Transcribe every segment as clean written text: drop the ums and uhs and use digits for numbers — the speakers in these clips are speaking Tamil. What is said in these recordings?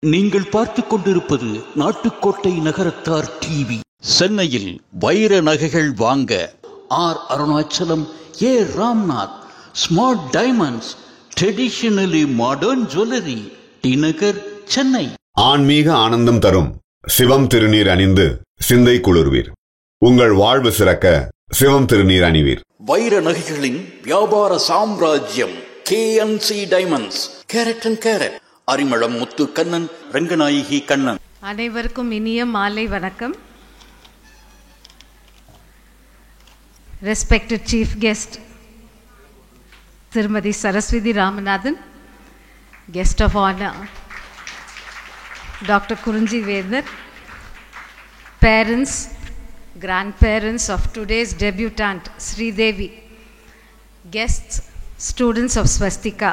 நீங்கள் பார்த்துக் கொண்டிருப்பது நாட்டுக்கோட்டை நகரத்தார் டிவி. சென்னையில் வைர நகைகள் வாங்க R Arunachalam, A Ramnath, smart diamonds, traditionally modern jewellery, T Nagar, Chennai. ஆன்மீக ஆனந்தம் தரும் சிவம் திருநீர் அணிந்து சிந்தை குளிர்வீர். உங்கள் வாழ்வு சிறக்க சிவம் திருநீர் அணிவீர். வைர நகைகளின் வியாபார சாம்ராஜ்யம் KNC diamonds, carat and carat, Arimalam Muthu Kannan, Ranganayaki Kannan. அனைவருக்கும் இனிய மாலை வணக்கம். Respected Chief Guest Tirumati Saraswati Ramanathan, Guest of Honor Dr. Kurunji Vedner, parents, grandparents of today's debutante Sridevi, guests, students of Swastika,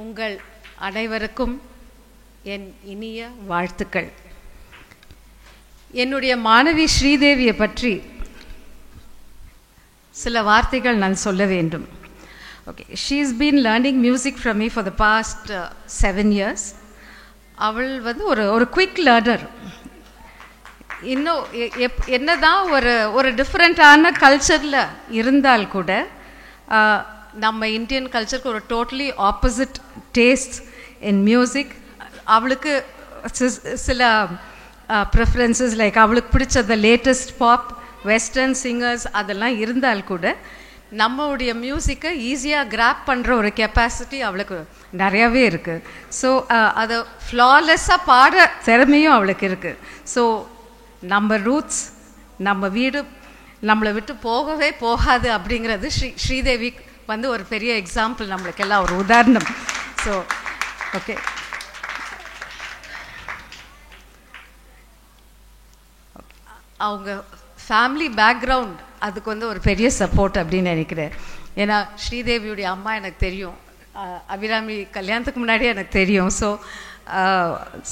உங்கள் அனைவருக்கும் என் இனிய வாழ்த்துக்கள். என்னுடைய மாணவி ஸ்ரீதேவியை பற்றி சில வார்த்தைகள் நான் சொல்ல வேண்டும். Okay, she is been learning music from me for the past 7 years. அவள் வந்து ஒரு குவிக் லேர்னர். இன்னும் என்னதான் ஒரு டிஃப்ரெண்ட்டான கல்ச்சரில் இருந்தால் கூட நம்ம இந்தியன் கல்ச்சருக்கு ஒரு totally opposite taste in music. அவளுக்கு சில ப்ரிஃபரன்சஸ், லைக் அவளுக்கு பிடிச்ச லேட்டஸ்ட் பாப், வெஸ்டர்ன் சிங்கர்ஸ் அதெல்லாம் இருந்தால் கூட நம்மளுடைய மியூசிக்கை ஈஸியாக கிராப் பண்ணுற ஒரு கெப்பாசிட்டி அவளுக்கு நிறையாவே இருக்குது. ஸோ அதை ஃப்ளாலெஸ்ஸாக பாட திறமையும் அவளுக்கு இருக்குது. ஸோ நம்ம ரூட்ஸ், நம்ம வீடு நம்மளை விட்டு போகவே போகாது அப்படிங்கிறது ஸ்ரீதேவி வந்து ஒரு பெரிய எக்ஸாம்பிள், நம்மளுக்கெல்லாம் ஒரு உதாரணம். ஸோ ஓகே, அவங்க ஃபேமிலி பேக்ரவுண்ட் அதுக்கு வந்து ஒரு பெரிய சப்போர்ட் அப்படின்னு நினைக்கிறேன். ஏன்னா ஸ்ரீதேவியுடைய அம்மா எனக்கு தெரியும், அபிராமி கல்யாணத்துக்கு முன்னாடியே எனக்கு தெரியும்.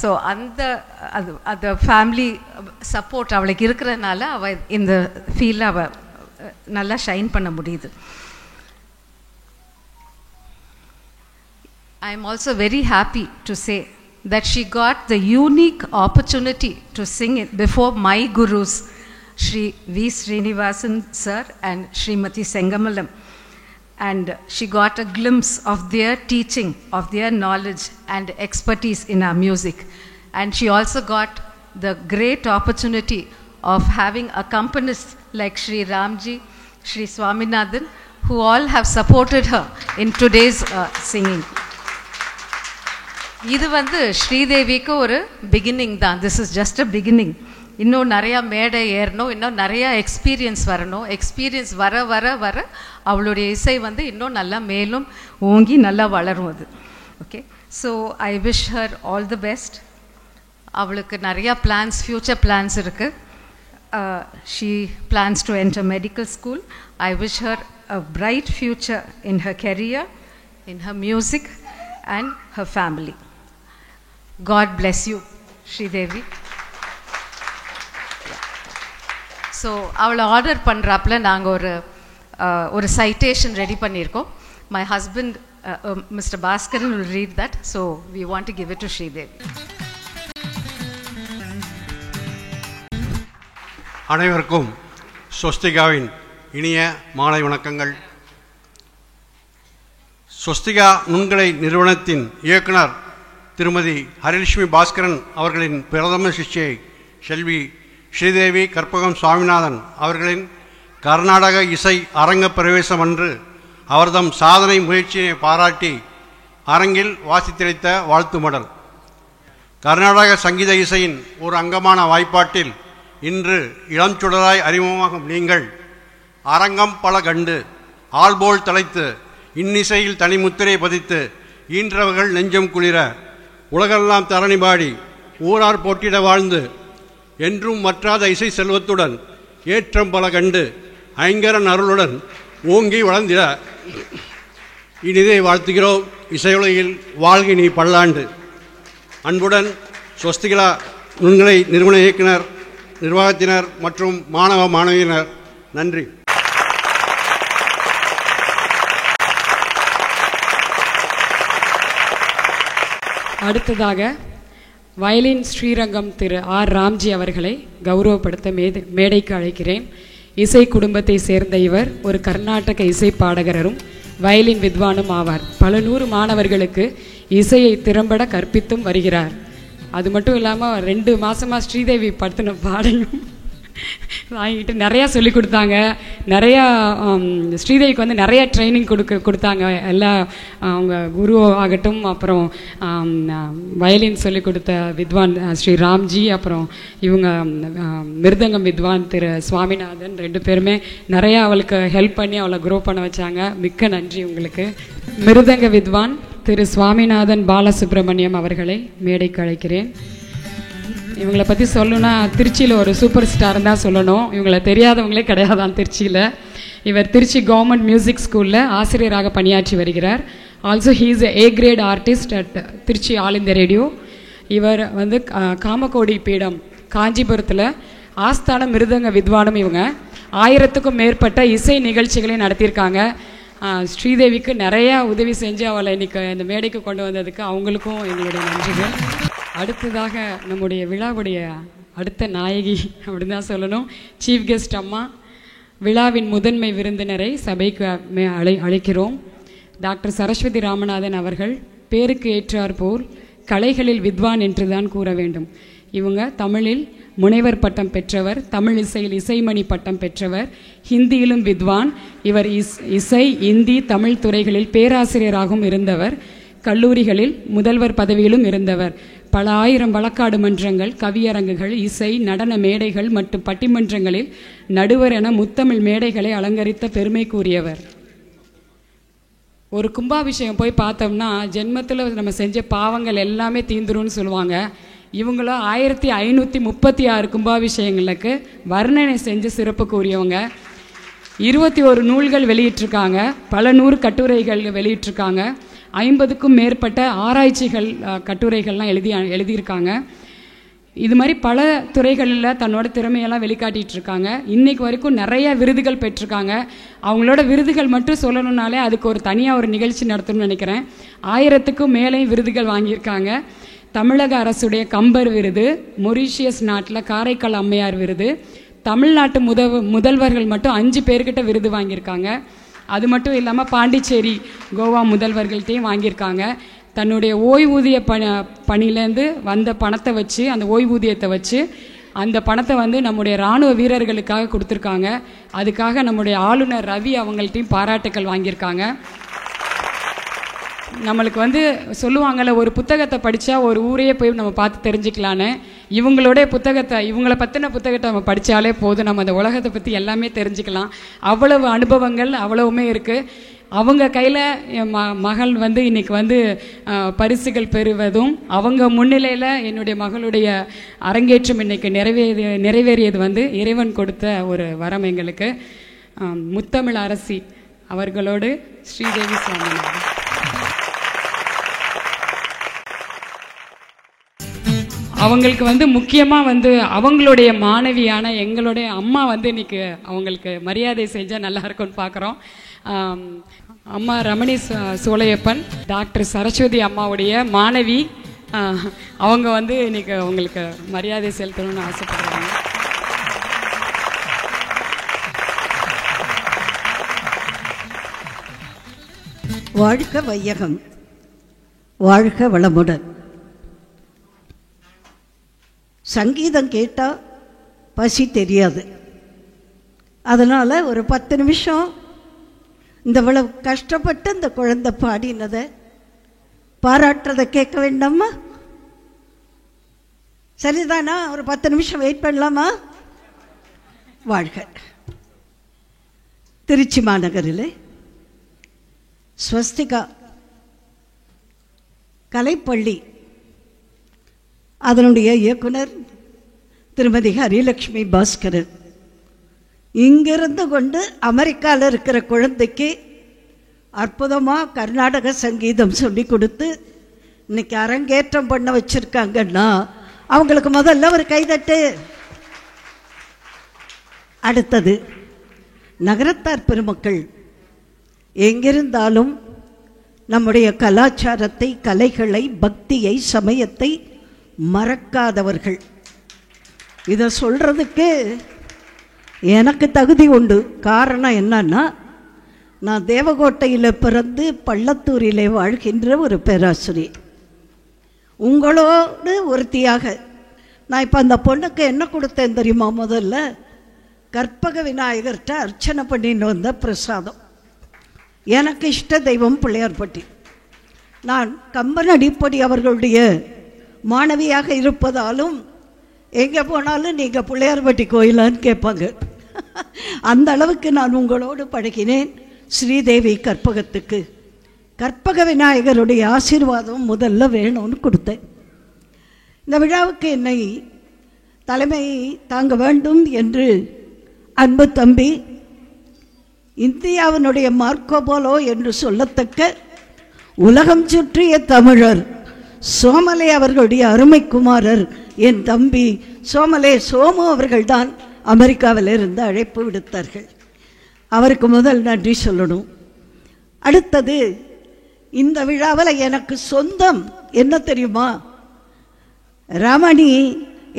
ஸோ அந்த ஃபேமிலி சப்போர்ட் அவளுக்கு இருக்கிறதுனால அவள் இந்த ஃபீல்டில் அவள் நல்லா ஷைன் பண்ண முடியுது. I am also very happy to say that she got the unique opportunity to sing it before my gurus, Shri V. Srinivasan sir and Srimati Sengamalam. And she got a glimpse of their teaching, of their knowledge and expertise in our music. And she also got the great opportunity of having accompanists like Shri Ramji, Shri Swaminathan, who all have supported her in today's singing. இது வந்து ஸ்ரீதேவிக்கு ஒரு பிகினிங் தான். This is just a beginning. இன்னும் நிறையா மேடை ஏறணும், இன்னும் நிறையா எக்ஸ்பீரியன்ஸ் வரணும். எக்ஸ்பீரியன்ஸ் வர வர வர அவளுடைய இசை வந்து இன்னும் நல்லா மேலும் ஓங்கி நல்லா வளரும் அது. Okay, so I wish her all the best. அவளுக்கு நிறையா பிளான்ஸ், ஃப்யூச்சர் பிளான்ஸ் இருக்குது. She plans to enter medical school. I wish her a bright future in her career, in her music and her family. God bless you, Sridevi. So அவளை ஆர்டர் பண்ணுறாப்புல நாங்கள் ஒரு citation ரெடி பண்ணியிருக்கோம். My husband, Mr. Bhaskaran, will read that. So we want to give it to Sridevi. அனைவருக்கும் ஸ்வஸ்திகாவின் இனிய மாலை வணக்கங்கள். ஸ்வஸ்திகா நுண்கலை நிறுவனத்தின் இயக்குனர் திருமதி ஹரிலட்சுமி பாஸ்கரன் அவர்களின் பிரதம சிஷ்யை செல்வி ஸ்ரீதேவி கற்பகம் சுவாமிநாதன் அவர்களின் கர்நாடக இசை அரங்க பிரவேசம் அன்று அவர்தம் சாதனை முயற்சியை பாராட்டி அரங்கில் வாசித்தளித்த வாழ்த்து மடல். கர்நாடக சங்கீத இசையின் ஒரு அங்கமான வாய்ப்பாட்டில் இன்று இளஞ்சுடராய் அறிமுகமாகும் நீங்கள் அரங்கம் பல கண்டு ஆள்போல் தலைத்து இன்னிசையில் தனிமுத்திரை பதித்து ஈன்றவர்கள் நெஞ்சம் குளிர உலகெல்லாம் தரணி பாடி ஊரார் போட்டிட வாழ்ந்து என்றும் வற்றாத இசை செல்வத்துடன் ஏற்றம் பல கண்டு ஐங்கரன் அருளுடன் ஓங்கி வளர்ந்திட இனிதை வாழ்த்துகிறோம். இசையுலகில் வாழ்கை நீ பல்லாண்டு. அன்புடன் ஸ்வஸ்திகா நுண்கலை நிறுவன இயக்குனர், நிர்வாகத்தினர் மற்றும் மாணவ மாணவியினர், நன்றி. அடுத்ததாக வயலின் ஸ்ரீரங்கம் திரு ஆர் ராம்ஜி அவர்களை கௌரவப்படுத்த மேடைக்கு அழைக்கிறேன். இசை குடும்பத்தை சேர்ந்த இவர் ஒரு கர்நாடக இசை பாடகரும் வயலின் வித்வானும் ஆவார். பல 100 மாணவர்களுக்கு இசையை திறம்பட கற்பித்தும் வருகிறார். அது மட்டும் இல்லாமல் 2 மாதமாக ஸ்ரீதேவி படுத்தின பாடையும் வாங்கிட்டு நிறையா சொல்லி கொடுத்தாங்க. நிறையா ஸ்ரீதேவிக்கு வந்து நிறையா ட்ரைனிங் கொடுத்தாங்க. எல்லா அவங்க குரு ஆகட்டும், அப்புறம் வயலின் சொல்லி கொடுத்த வித்வான் ஸ்ரீ ராம்ஜி, அப்புறம் இவங்க மிருதங்கம் வித்வான் திரு சுவாமிநாதன் 2 பேருமே நிறையா அவளுக்கு ஹெல்ப் பண்ணி அவளை க்ரோ பண்ண வச்சாங்க. மிக்க நன்றி உங்களுக்கு. மிருதங்க வித்வான் திரு சுவாமிநாதன் பாலசுப்ரமணியம் அவர்களை மேடைக்கு அழைக்கிறேன். இவங்களை பற்றி சொல்லணும்னா திருச்சியில் ஒரு சூப்பர் ஸ்டார் தான் சொல்லணும். இவங்களை தெரியாதவங்களே கிடையாதான் திருச்சியில். இவர் திருச்சி கவர்மெண்ட் மியூசிக் ஸ்கூலில் ஆசிரியராக பணியாற்றி வருகிறார். Also he is A grade artist at Trichy all India radio. இவர் வந்து காமகோடி பீடம் காஞ்சிபுரத்தில் ஆஸ்தான மிருதங்க வித்வானும். இவங்க 1000க்கும் மேற்பட்ட இசை நிகழ்ச்சிகளை நடத்தியிருக்காங்க. ஸ்ரீதேவிக்கு நிறையா உதவி செஞ்சு அவளை இன்னைக்கு இந்த மேடைக்கு கொண்டு வந்ததுக்கு அவங்களுக்கும் எங்களுடைய நன்றிகள். அடுத்ததாக நம்முடைய விழாவுடைய அடுத்த நாயகி அப்படின்னு தான் சொல்லணும், சீஃப் கெஸ்ட் அம்மா. விழாவின் முதன்மை விருந்தினரை சபைக்கு அழைக்கிறோம். டாக்டர் சரஸ்வதி ராமநாதன் அவர்கள் பேருக்கு ஏற்றார் போல் கலைகளில் வித்வான் என்று தான் கூற வேண்டும். இவங்க தமிழில் முனைவர் பட்டம் பெற்றவர், தமிழ் இசையில் இசைமணி பட்டம் பெற்றவர், ஹிந்தியிலும் வித்வான். இவர் இசை, இந்தி, தமிழ் துறைகளில் பேராசிரியராகவும் இருந்தவர், கல்லூரிகளில் முதல்வர் பதவியிலும் இருந்தவர். பல 1000 வழக்காடு மன்றங்கள், கவியரங்குகள், இசை, நடன மேடைகள் மற்றும் பட்டிமன்றங்களில் நடுவர் என முத்தமிழ் மேடைகளை அலங்கரித்த பெருமைக்குரியவர். ஒரு கும்பாபிஷேகம் போய் பார்த்தோம்னா ஜென்மத்தில் நம்ம செஞ்ச பாவங்கள் எல்லாமே தீந்துரும்னு சொல்லுவாங்க. இவங்களும் 1536 கும்பாபிஷேகங்களுக்கு வர்ணனை செஞ்சு சிறப்பு கூறியவங்க. 21 நூல்கள் வெளியிட்டிருக்காங்க, பல 100 கட்டுரைகள் வெளியிட்டிருக்காங்க, 50க்கும் மேற்பட்ட ஆராய்ச்சிகள் கட்டுரைகள்லாம் எழுதியிருக்காங்க. இது மாதிரி பல துறைகளில் தன்னோட திறமையெல்லாம் வெளிக்காட்டிகிட்டு இருக்காங்க. இன்றைக்கு வரைக்கும் நிறைய விருதுகள் பெற்றிருக்காங்க. அவங்களோட விருதுகள் மட்டும் சொல்லணுன்னாலே அதுக்கு ஒரு தனியாக ஒரு நிகழ்ச்சி நடத்தணும்னு நினைக்கிறேன். 1000க்கும் மேலே விருதுகள் வாங்கியிருக்காங்க. தமிழக அரசுடைய கம்பர் விருது, மொரீஷியஸ் நாட்டில் காரைக்கால் அம்மையார் விருது, தமிழ்நாட்டு முதல்வர்கள் மட்டும் 5 பேர்கிட்ட விருது வாங்கியிருக்காங்க. அது மட்டும் இல்லாமல் பாண்டிச்சேரி, கோவா முதல்வர்கள்ட்டையும் வாங்கியிருக்காங்க. தன்னுடைய ஓய்வூதிய பணியிலேருந்து வந்த பணத்தை வச்சு, அந்த ஓய்வூதியத்தை வச்சு அந்த பணத்தை வந்து நம்முடைய இராணுவ வீரர்களுக்காக கொடுத்துருக்காங்க. அதுக்காக நம்முடைய ஆளுநர் ரவி அவங்கள்ட்டையும் பாராட்டுக்கள் வாங்கியிருக்காங்க. நம்மளுக்கு வந்து சொல்லுவாங்கள்ல, ஒரு புத்தகத்தை படித்தா ஒரு ஊரையே போய் நம்ம பார்த்து தெரிஞ்சுக்கலான்னு. இவங்களுடைய புத்தகத்தை, இவங்களை பற்றின புத்தகத்தை நம்ம படித்தாலே போதும், நம்ம அந்த உலகத்தை பற்றி எல்லாமே தெரிஞ்சுக்கலாம். அவ்வளவு அனுபவங்கள் அவ்வளவுமே இருக்குது. அவங்க கையில் என் மகள் வந்து இன்றைக்கி வந்து பரிசுகள் பெறுவதும், அவங்க முன்னிலையில் என்னுடைய மகளுடைய அரங்கேற்றம் இன்றைக்கி நிறைவேறியது வந்து இறைவன் கொடுத்த ஒரு வரம் எங்களுக்கு. முத்தமிழ் அரசி அவர்களோடு ஸ்ரீதேவி சுவாமிநாதன். அவங்களுக்கு வந்து முக்கியமாக வந்து அவங்களுடைய மாணவியான எங்களுடைய அம்மா வந்து இன்றைக்கி அவங்களுக்கு மரியாதை செஞ்சால் நல்லா இருக்கும்னு பார்க்குறோம். அம்மா ரமணி சோலையப்பன், டாக்டர் சரஸ்வதி அம்மாவுடைய மாணவி. அவங்க வந்து இன்றைக்கி அவங்களுக்கு மரியாதை செலுத்தணும்னு ஆசைப்படுறாங்க. வாழ்க வையகம், வாழ்க வளமுடன். சங்கீதம் கேட்டால் பசி தெரியாது. அதனால் ஒரு 10 நிமிஷம் இந்த இவ்வளவு கஷ்டப்பட்டு இந்த குழந்தை பாடினதை பாராட்டுறதை கேட்க வேண்டாமா? சரிதானா? ஒரு 10 நிமிஷம் வெயிட் பண்ணலாமா? வாழ்க. திருச்சி மாநகரில் ஸ்வஸ்திகா கலைப்பள்ளி, அதனுடைய இயக்குனர் திருமதி ஹரிலக்ஷ்மி பாஸ்கரன் இங்கிருந்து கொண்டு அமெரிக்காவில் இருக்கிற குழந்தைக்கு அற்புதமாக கர்நாடக சங்கீதம் சொல்லி கொடுத்து இன்னைக்கு அரங்கேற்றம் பண்ண வச்சுருக்காங்கன்னா அவங்களுக்கு முதல்ல ஒரு கைதட்டு. அடுத்தது நகரத்தார் பெருமக்கள் எங்கிருந்தாலும் நம்முடைய கலாச்சாரத்தை, கலைகளை, பக்தியை, சமயத்தை மறக்காதவர்கள். இதை சொல்கிறதுக்கு எனக்கு தகுதி உண்டு. காரணம் என்னன்னா, நான் தேவகோட்டையில் பிறந்து பள்ளத்தூரிலே வாழ்கின்ற ஒரு பேராசிரியர். உங்களோடு ஒருத்தியாக நான் இப்போ அந்த பொண்ணுக்கு என்ன கொடுத்தேன் தெரியுமா? முதல்ல கற்பக விநாயகர்கிட்ட அர்ச்சனை பண்ணிட்டு வந்த பிரசாதம். எனக்கு இஷ்ட தெய்வம் பிள்ளையார்பட்டி. நான் கம்பன் அடிப்படை அவர்களுடைய மாணவியாக இருப்பதாலும் எங்கே போனாலும் நீங்கள் பிள்ளையார்பட்டி கோயிலான்னு கேட்பாங்க. அந்த அளவுக்கு நான் உங்களோடு பழகினேன். ஸ்ரீதேவி கற்பகத்துக்கு கற்பக விநாயகருடைய ஆசீர்வாதம் முதல்ல வேணும்னு கொடுத்தேன். இந்த விழாவுக்கு என்னை தலைமை தாங்க வேண்டும் என்று அன்பு தம்பி, இந்தியாவினுடைய மார்க்கோபோலோ என்று சொல்லத்தக்க உலகம் சுற்றிய தமிழர் சோமலே அவர்களுடைய அருமைக்குமாரர் என் தம்பி சோமலே சோமு அவர்கள்தான் அமெரிக்காவில் இருந்து அழைப்பு விடுத்தார்கள். அவருக்கு முதல் நன்றி சொல்லணும். அடுத்தது, இந்த விழாவில் எனக்கு சொந்தம் என்ன தெரியுமா? ரமணி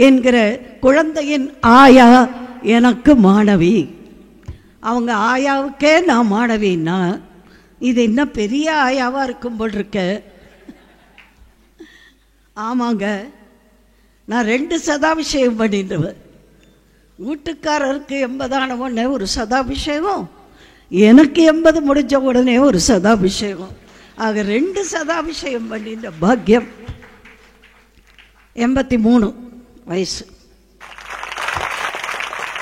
என்கிற குழந்தையின் ஆயா எனக்கு மாணவி. அவங்க ஆயாவுக்கே நான் மாணவின்னா இது என்ன பெரிய ஆயாவாக இருக்கும் போல் இருக்க. ஆமாங்க, நான் 2 சதாபிஷேகம் பண்ணிடுவேன். வீட்டுக்காரருக்கு 80 உடனே ஒரு சதாபிஷேகம், எனக்கு 80 முடிஞ்ச உடனே ஒரு சதாபிஷேகம். ஆக 2 சதாபிஷேகம் பண்ணின்ற பாக்கியம். 83 வயசு.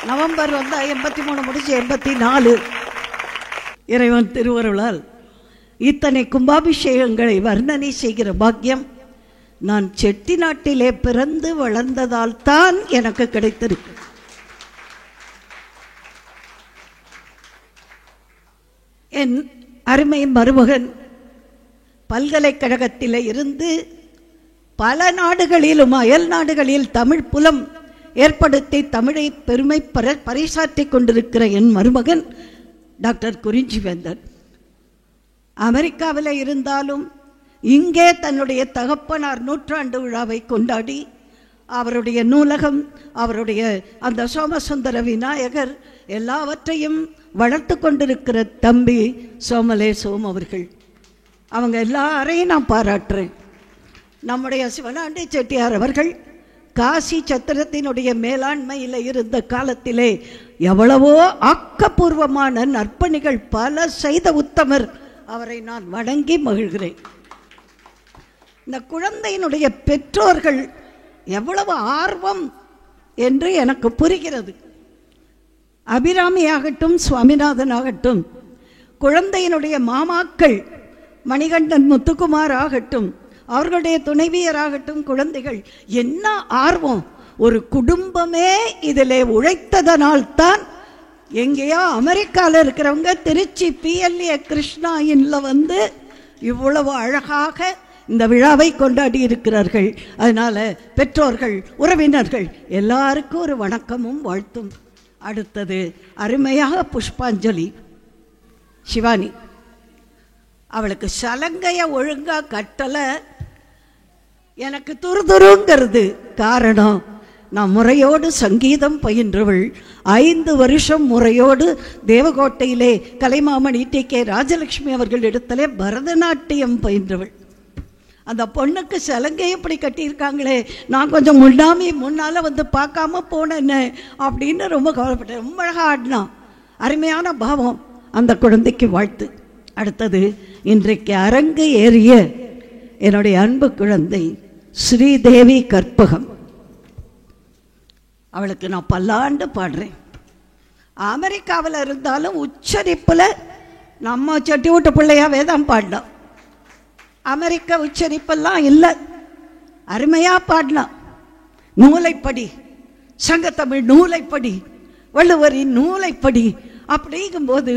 நவம்பர் வந்தால் 83 முடிச்சு 84. இறைவன் திருவருளால் இத்தனை கும்பாபிஷேகங்களை வர்ணனை செய்கிற பாக்கியம் நான் செட்டி நாட்டிலே பிறந்து வளர்ந்ததால் தான் எனக்கு கிடைத்திருக்கு. என் அருமை மருமகன் பல்கலைக்கழகத்தில் இருந்து பல நாடுகளிலும் அயல் நாடுகளில் தமிழ் புலம் ஏற்படுத்தி தமிழை பெருமை பறைசாற்றி கொண்டிருக்கிற என் மருமகன் டாக்டர் குறிஞ்சிவேந்தன் அமெரிக்காவில் இருந்தாலும் இங்கே தன்னுடைய தகப்பனார் 100ஆண்டு விழாவை கொண்டாடி அவருடைய நூலகம், அவருடைய அந்த சோமசுந்தர விநாயகர் எல்லாவற்றையும் வளர்த்து கொண்டிருக்கிற தம்பி சோமலே சோம் அவர்கள். அவங்க எல்லாரையும் நான் பாராட்டுறேன். நம்முடைய சிவனாண்டி செட்டியார் அவர்கள் காசி சத்திரத்தினுடைய மேலாண்மையில் இருந்த காலத்திலே எவ்வளவோ ஆக்கப்பூர்வமான நற்பணிகள் பல செய்த உத்தமர். அவரை நான் வணங்கி மகிழ்கிறேன். இந்த குழந்தையினுடைய பெற்றோர்கள் எவ்வளவு ஆர்வம் என்று எனக்கு புரிகிறது. அபிராமியாகட்டும் சுவாமிநாதன் ஆகட்டும், குழந்தையினுடைய மாமாக்கள் மணிகண்டன் முத்துக்குமார் ஆகட்டும், அவர்களுடைய துணைவியராகட்டும், குழந்தைகள் என்ன ஆர்வம். ஒரு குடும்பமே இதில் உழைத்ததனால்தான் எங்கேயோ அமெரிக்காவில் இருக்கிறவங்க திருச்சி PLA கிருஷ்ணா இன்னில் வந்து இவ்வளவு அழகாக இந்த விழாவை கொண்டாடி இருக்கிறார்கள். அதனால் பெற்றோர்கள், உறவினர்கள் எல்லாருக்கும் ஒரு வணக்கமும் வாழ்த்தும். அடுத்தது அருமையாக புஷ்பாஞ்சலி சிவானி. அவளுக்கு சலங்கையை ஒழுங்காக கட்டலை, எனக்கு துருதுருங்கிறது. காரணம், நான் முறையோடு சங்கீதம் பயின்றவள். 5 வருஷம் முறையோடு தேவகோட்டையிலே கலைமாமணி TK ராஜலட்சுமி அவர்கள் இடத்துல பரதநாட்டியம் பயின்றவள். அந்த பொண்ணுக்கு சலங்கை எப்படி கட்டியிருக்காங்களே, நான் கொஞ்சம் முன்னால் வந்து பார்க்காம போனேன்னு அப்படின்னு ரொம்ப கவலைப்பட்டேன். ரொம்ப அழகாக ஆடினா, அருமையான பாவம். அந்த குழந்தைக்கு வாழ்த்து. அடுத்தது, இன்றைக்கு அரங்கு ஏறிய என்னுடைய அன்பு குழந்தை ஸ்ரீதேவி கற்பகம். அவளுக்கு நான் பல்லாண்டு பாடுறேன். அமெரிக்காவில் இருந்தாலும் உச்சரிப்பில் நம்ம சட்டி விட்ட பிள்ளையாவே தான் பாடினான். அமெரிக்க உச்சரிப்பெல்லாம் இல்லை, அருமையாக பாடினான். நூலைப்படி, சங்கத்தமிழ் நூலைப்படி, வள்ளுவரின் நூலைப்படி அப்படிங்கும்போது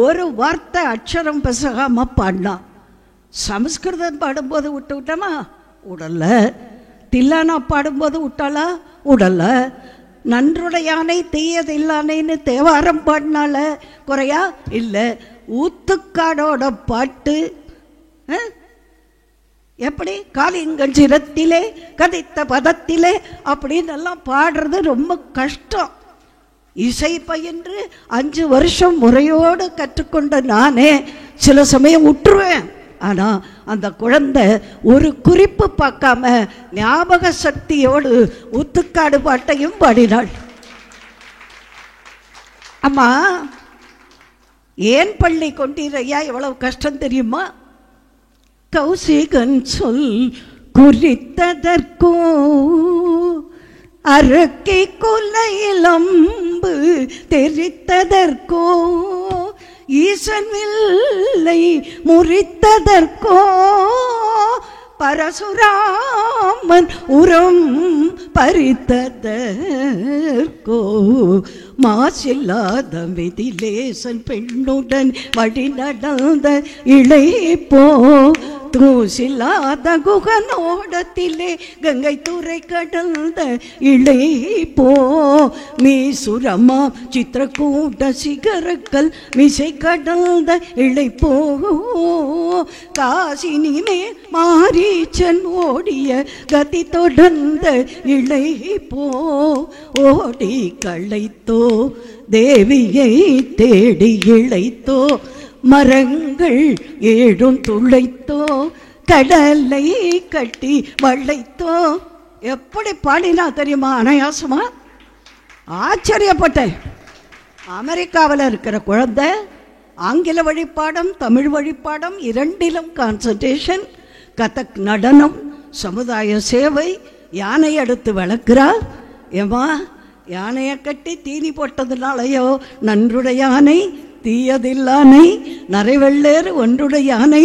ஒரு வார்த்தை அக்ஷரம் பெசகாமல் பாடினான். சமஸ்கிருதம் பாடும்போது விட்டோமா? உடல்ல. தில்லானா பாடும்போது விட்டாளா? உடல்ல. நன்றுடையானை தீயதில்லானேன்னு தேவாரம் பாடினால குறையா இல்லை. ஊத்துக்காடோட பாட்டு எப்படி காலிங்கஞ்சிரத்திலே கதித்த பதத்திலே அப்படின்னு எல்லாம் பாடுறது ரொம்ப கஷ்டம். இசை பயின்று 5 வருஷம் முறையோடு கற்றுக்கொண்ட நானே சில சமயம் விட்டுருவேன். ஆனால் அந்த குழந்தை ஒரு குறிப்பு பார்க்காம ஞாபக சக்தியோடு ஊத்துக்காடு பாட்டையும் பாடினாள். அம்மா, ஏன் பள்ளி கொண்டீரையா எவ்வளவு கஷ்டம் தெரியுமா? கௌசிகன் சொல் குறித்ததற்கோ அரக்கை கொலையிலம்பு தெரித்ததற்கோ ஈசன் வில்லை முறித்ததற்கோ பரசுராமன் உரம் பறித்ததற்கோ மாசில்லாத மிதிலேசன் பெண்ணுடன் வழி நடந்த இளைப்போ தூசில்லாத குகனோடத்திலே கங்கை துறை கடந்த இளைப்போ மீசுரமா சித்திரக்கூட சிகரக்கல் மிசை கடந்த இளைப்போ காசினி மேல் மாரீச்சன் ஓடிய கதி தொடர்ந்த இளைப்போ ஓடி களைத்தோ தேவியை தேடி இழைத்தோ மரங்கள் 7 துளைத்தோ கடலை கட்டி வளைத்தோ. எப்படி பாடினா தெரியுமா அனாயாசமா? ஆச்சரியப்பட்டேன். அமெரிக்காவில் இருக்கிற குழந்தை ஆங்கில வழிப்பாடம் தமிழ் வழிப்பாடம் 2லும் கான்சன்ட்ரேஷன், கதக் நடனம், சமுதாய சேவை, யானை எடுத்து வளர்க்கிறார். ஏமா, யானையை கட்டி தீனி போட்டதுனாலையோ நன்றுடைய யானை தீயதில்லானை நரைவெள்ளேறு ஒன்றுடைய யானை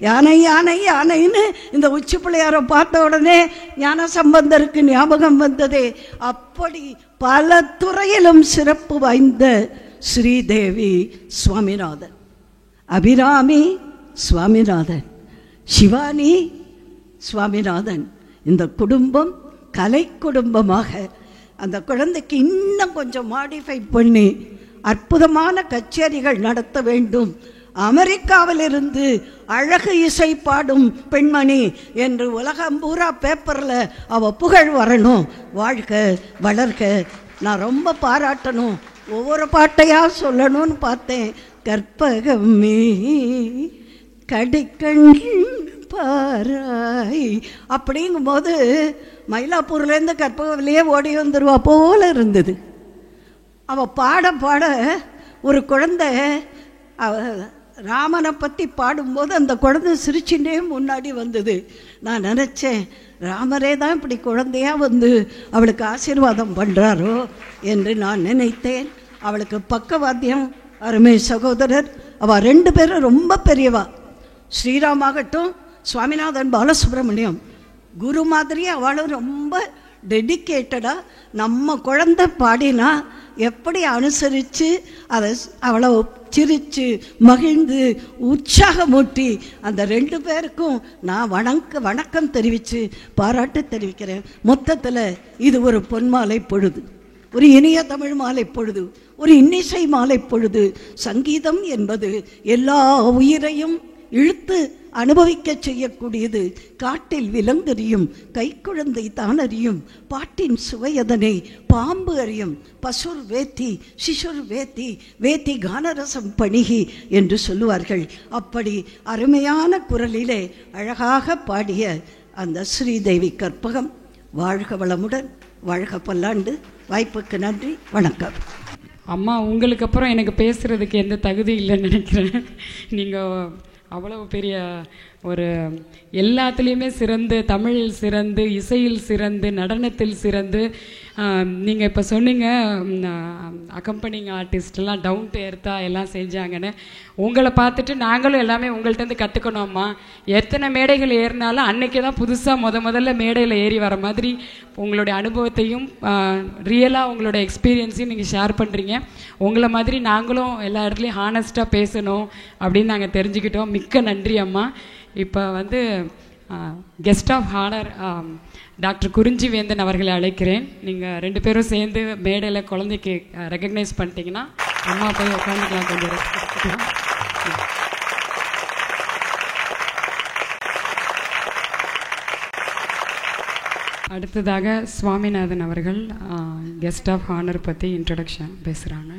யானை யானை யானைன்னு இந்த உச்சி பிள்ளையாரை பார்த்த உடனே ஞான சம்பந்தருக்கு ஞாபகம் வந்ததே. அப்படி பல துறையிலும் சிறப்பு வாய்ந்த ஸ்ரீதேவி சுவாமிநாதன், அபிராமி சுவாமிநாதன், சிவானி சுவாமிநாதன். இந்த குடும்பம் கலை குடும்பமாக அந்த குழந்தைக்கு இன்னும் கொஞ்சம் மாடிஃபை பண்ணி அற்புதமான கச்சேரிகள் நடத்த வேண்டும். அமெரிக்காவிலிருந்து அழகு இசை பாடும் பெண்மணி என்று உலகம் பூரா பேப்பரில் அவ புகழ் வரணும். வாழ்க வளர்க. நான் ரொம்ப பாராட்டணும். ஒவ்வொரு பாட்டையாக சொல்லணும்னு பார்த்தேன். கற்பகமே கடிக்கண் பாராய் அப்படிங்கும்போது மயிலாப்பூர்லேருந்து கற்பகவிலேயே ஓடி வந்துடுவா போல இருந்தது. அவள் பாட பாட ஒரு குழந்தை ராமனை பற்றி பாடும்போது அந்த குழந்தை சிரிச்சுட்டே முன்னாடி வந்தது. நான் நினச்சேன், ராமரே தான் இப்படி குழந்தையாக வந்து அவளுக்கு ஆசீர்வாதம் பண்ணுறாரோ என்று நான் நினைத்தேன். அவளுக்கு பக்கவாத்தியம் அருமை சகோதரர். அவள் 2 பேரும் ரொம்ப பெரியவா. ஸ்ரீராமாகட்டும் சுவாமிநாதன் பாலசுப்ரமணியம் குரு மாதிரி அவளும் ரொம்ப டெடிக்கேட்டடாக நம்ம குழந்தை பாடினா எப்படி அனுசரித்து அதை அவளை சிரித்து மகிழ்ந்து உற்சாகமூட்டி அந்த 2 பேருக்கும் நான் வணக்கம் தெரிவித்து பாராட்டு தெரிவிக்கிறேன். மொத்தத்தில் இது ஒரு பொன்மாலை பொழுது, ஒரு இனிய தமிழ் மாலை பொழுது, ஒரு இன்னிசை மாலை பொழுது. சங்கீதம் என்பது எல்லா உயிரையும் இழுத்து அனுபவிக்க செய்யக்கூடியது. காட்டில் விலங்கறியும், கைக்குழந்தை தான் அறியும், பாட்டின் சுவையதனை பாம்பு அறியும். பசுர் வேத்தி சிசுர் வேத்தி வேத்தி கானரசம் பணிகி என்று சொல்லுவார்கள். அப்படி அருமையான குரலிலே அழகாக பாடிய அந்த ஸ்ரீதேவி கற்பகம் வாழ்க வளமுடன், வாழ்க பல்லாண்டு. வாய்ப்புக்கு நன்றி, வணக்கம். அம்மா, உங்களுக்கு அப்புறம் எனக்கு பேசுகிறதுக்கு எந்த தகுதி இல்லைன்னு நினைக்கிறேன். நீங்கள் அவ்வளவு பெரிய ஒரு எல்லாத்துலேயுமே சிறந்து, தமிழில் சிறந்து, இசையில் சிறந்து, நடனத்தில் சிறந்து, நீங்கள் இப்போ சொன்னீங்க அக்கம்பனிங் ஆர்டிஸ்டெல்லாம் டவுன் டு எர்த்தாக எல்லாம் செஞ்சாங்கன்னு. உங்களை பார்த்துட்டு நாங்களும் எல்லாமே உங்கள்கிட்டருந்து கற்றுக்கணும்மா. எத்தனை மேடைகள் ஏறினாலும் அன்றைக்கி தான் புதுசாக முதல்ல மேடையில் ஏறி வர மாதிரி உங்களுடைய அனுபவத்தையும் ரியலாக உங்களோட எக்ஸ்பீரியன்ஸையும் நீங்கள் ஷேர் பண்ணுறீங்க. உங்களை மாதிரி நாங்களும் எல்லா இடத்துலையும் ஹானஸ்ட்டாக பேசணும் அப்படின்னு நாங்கள் தெரிஞ்சுக்கிட்டோம். மிக்க நன்றி அம்மா. இப்போ வந்து கெஸ்ட் ஆஃப் ஹானர் டாக்டர் குறிஞ்சி வேந்தன் அவர்களை அழைக்கிறேன். நீங்கள் 2 பேரும் சேர்ந்து மேடையில் குழந்தைக்கு ரெக்கக்னைஸ் பண்ணிட்டீங்கன்னா அம்மா போய் உட்காந்துக்கலாம் கொஞ்சம். அடுத்ததாக சுவாமிநாதன் அவர்கள் கெஸ்ட் ஆஃப் ஹானர் பற்றி இன்ட்ரடக்ஷன் பேசுகிறாங்க.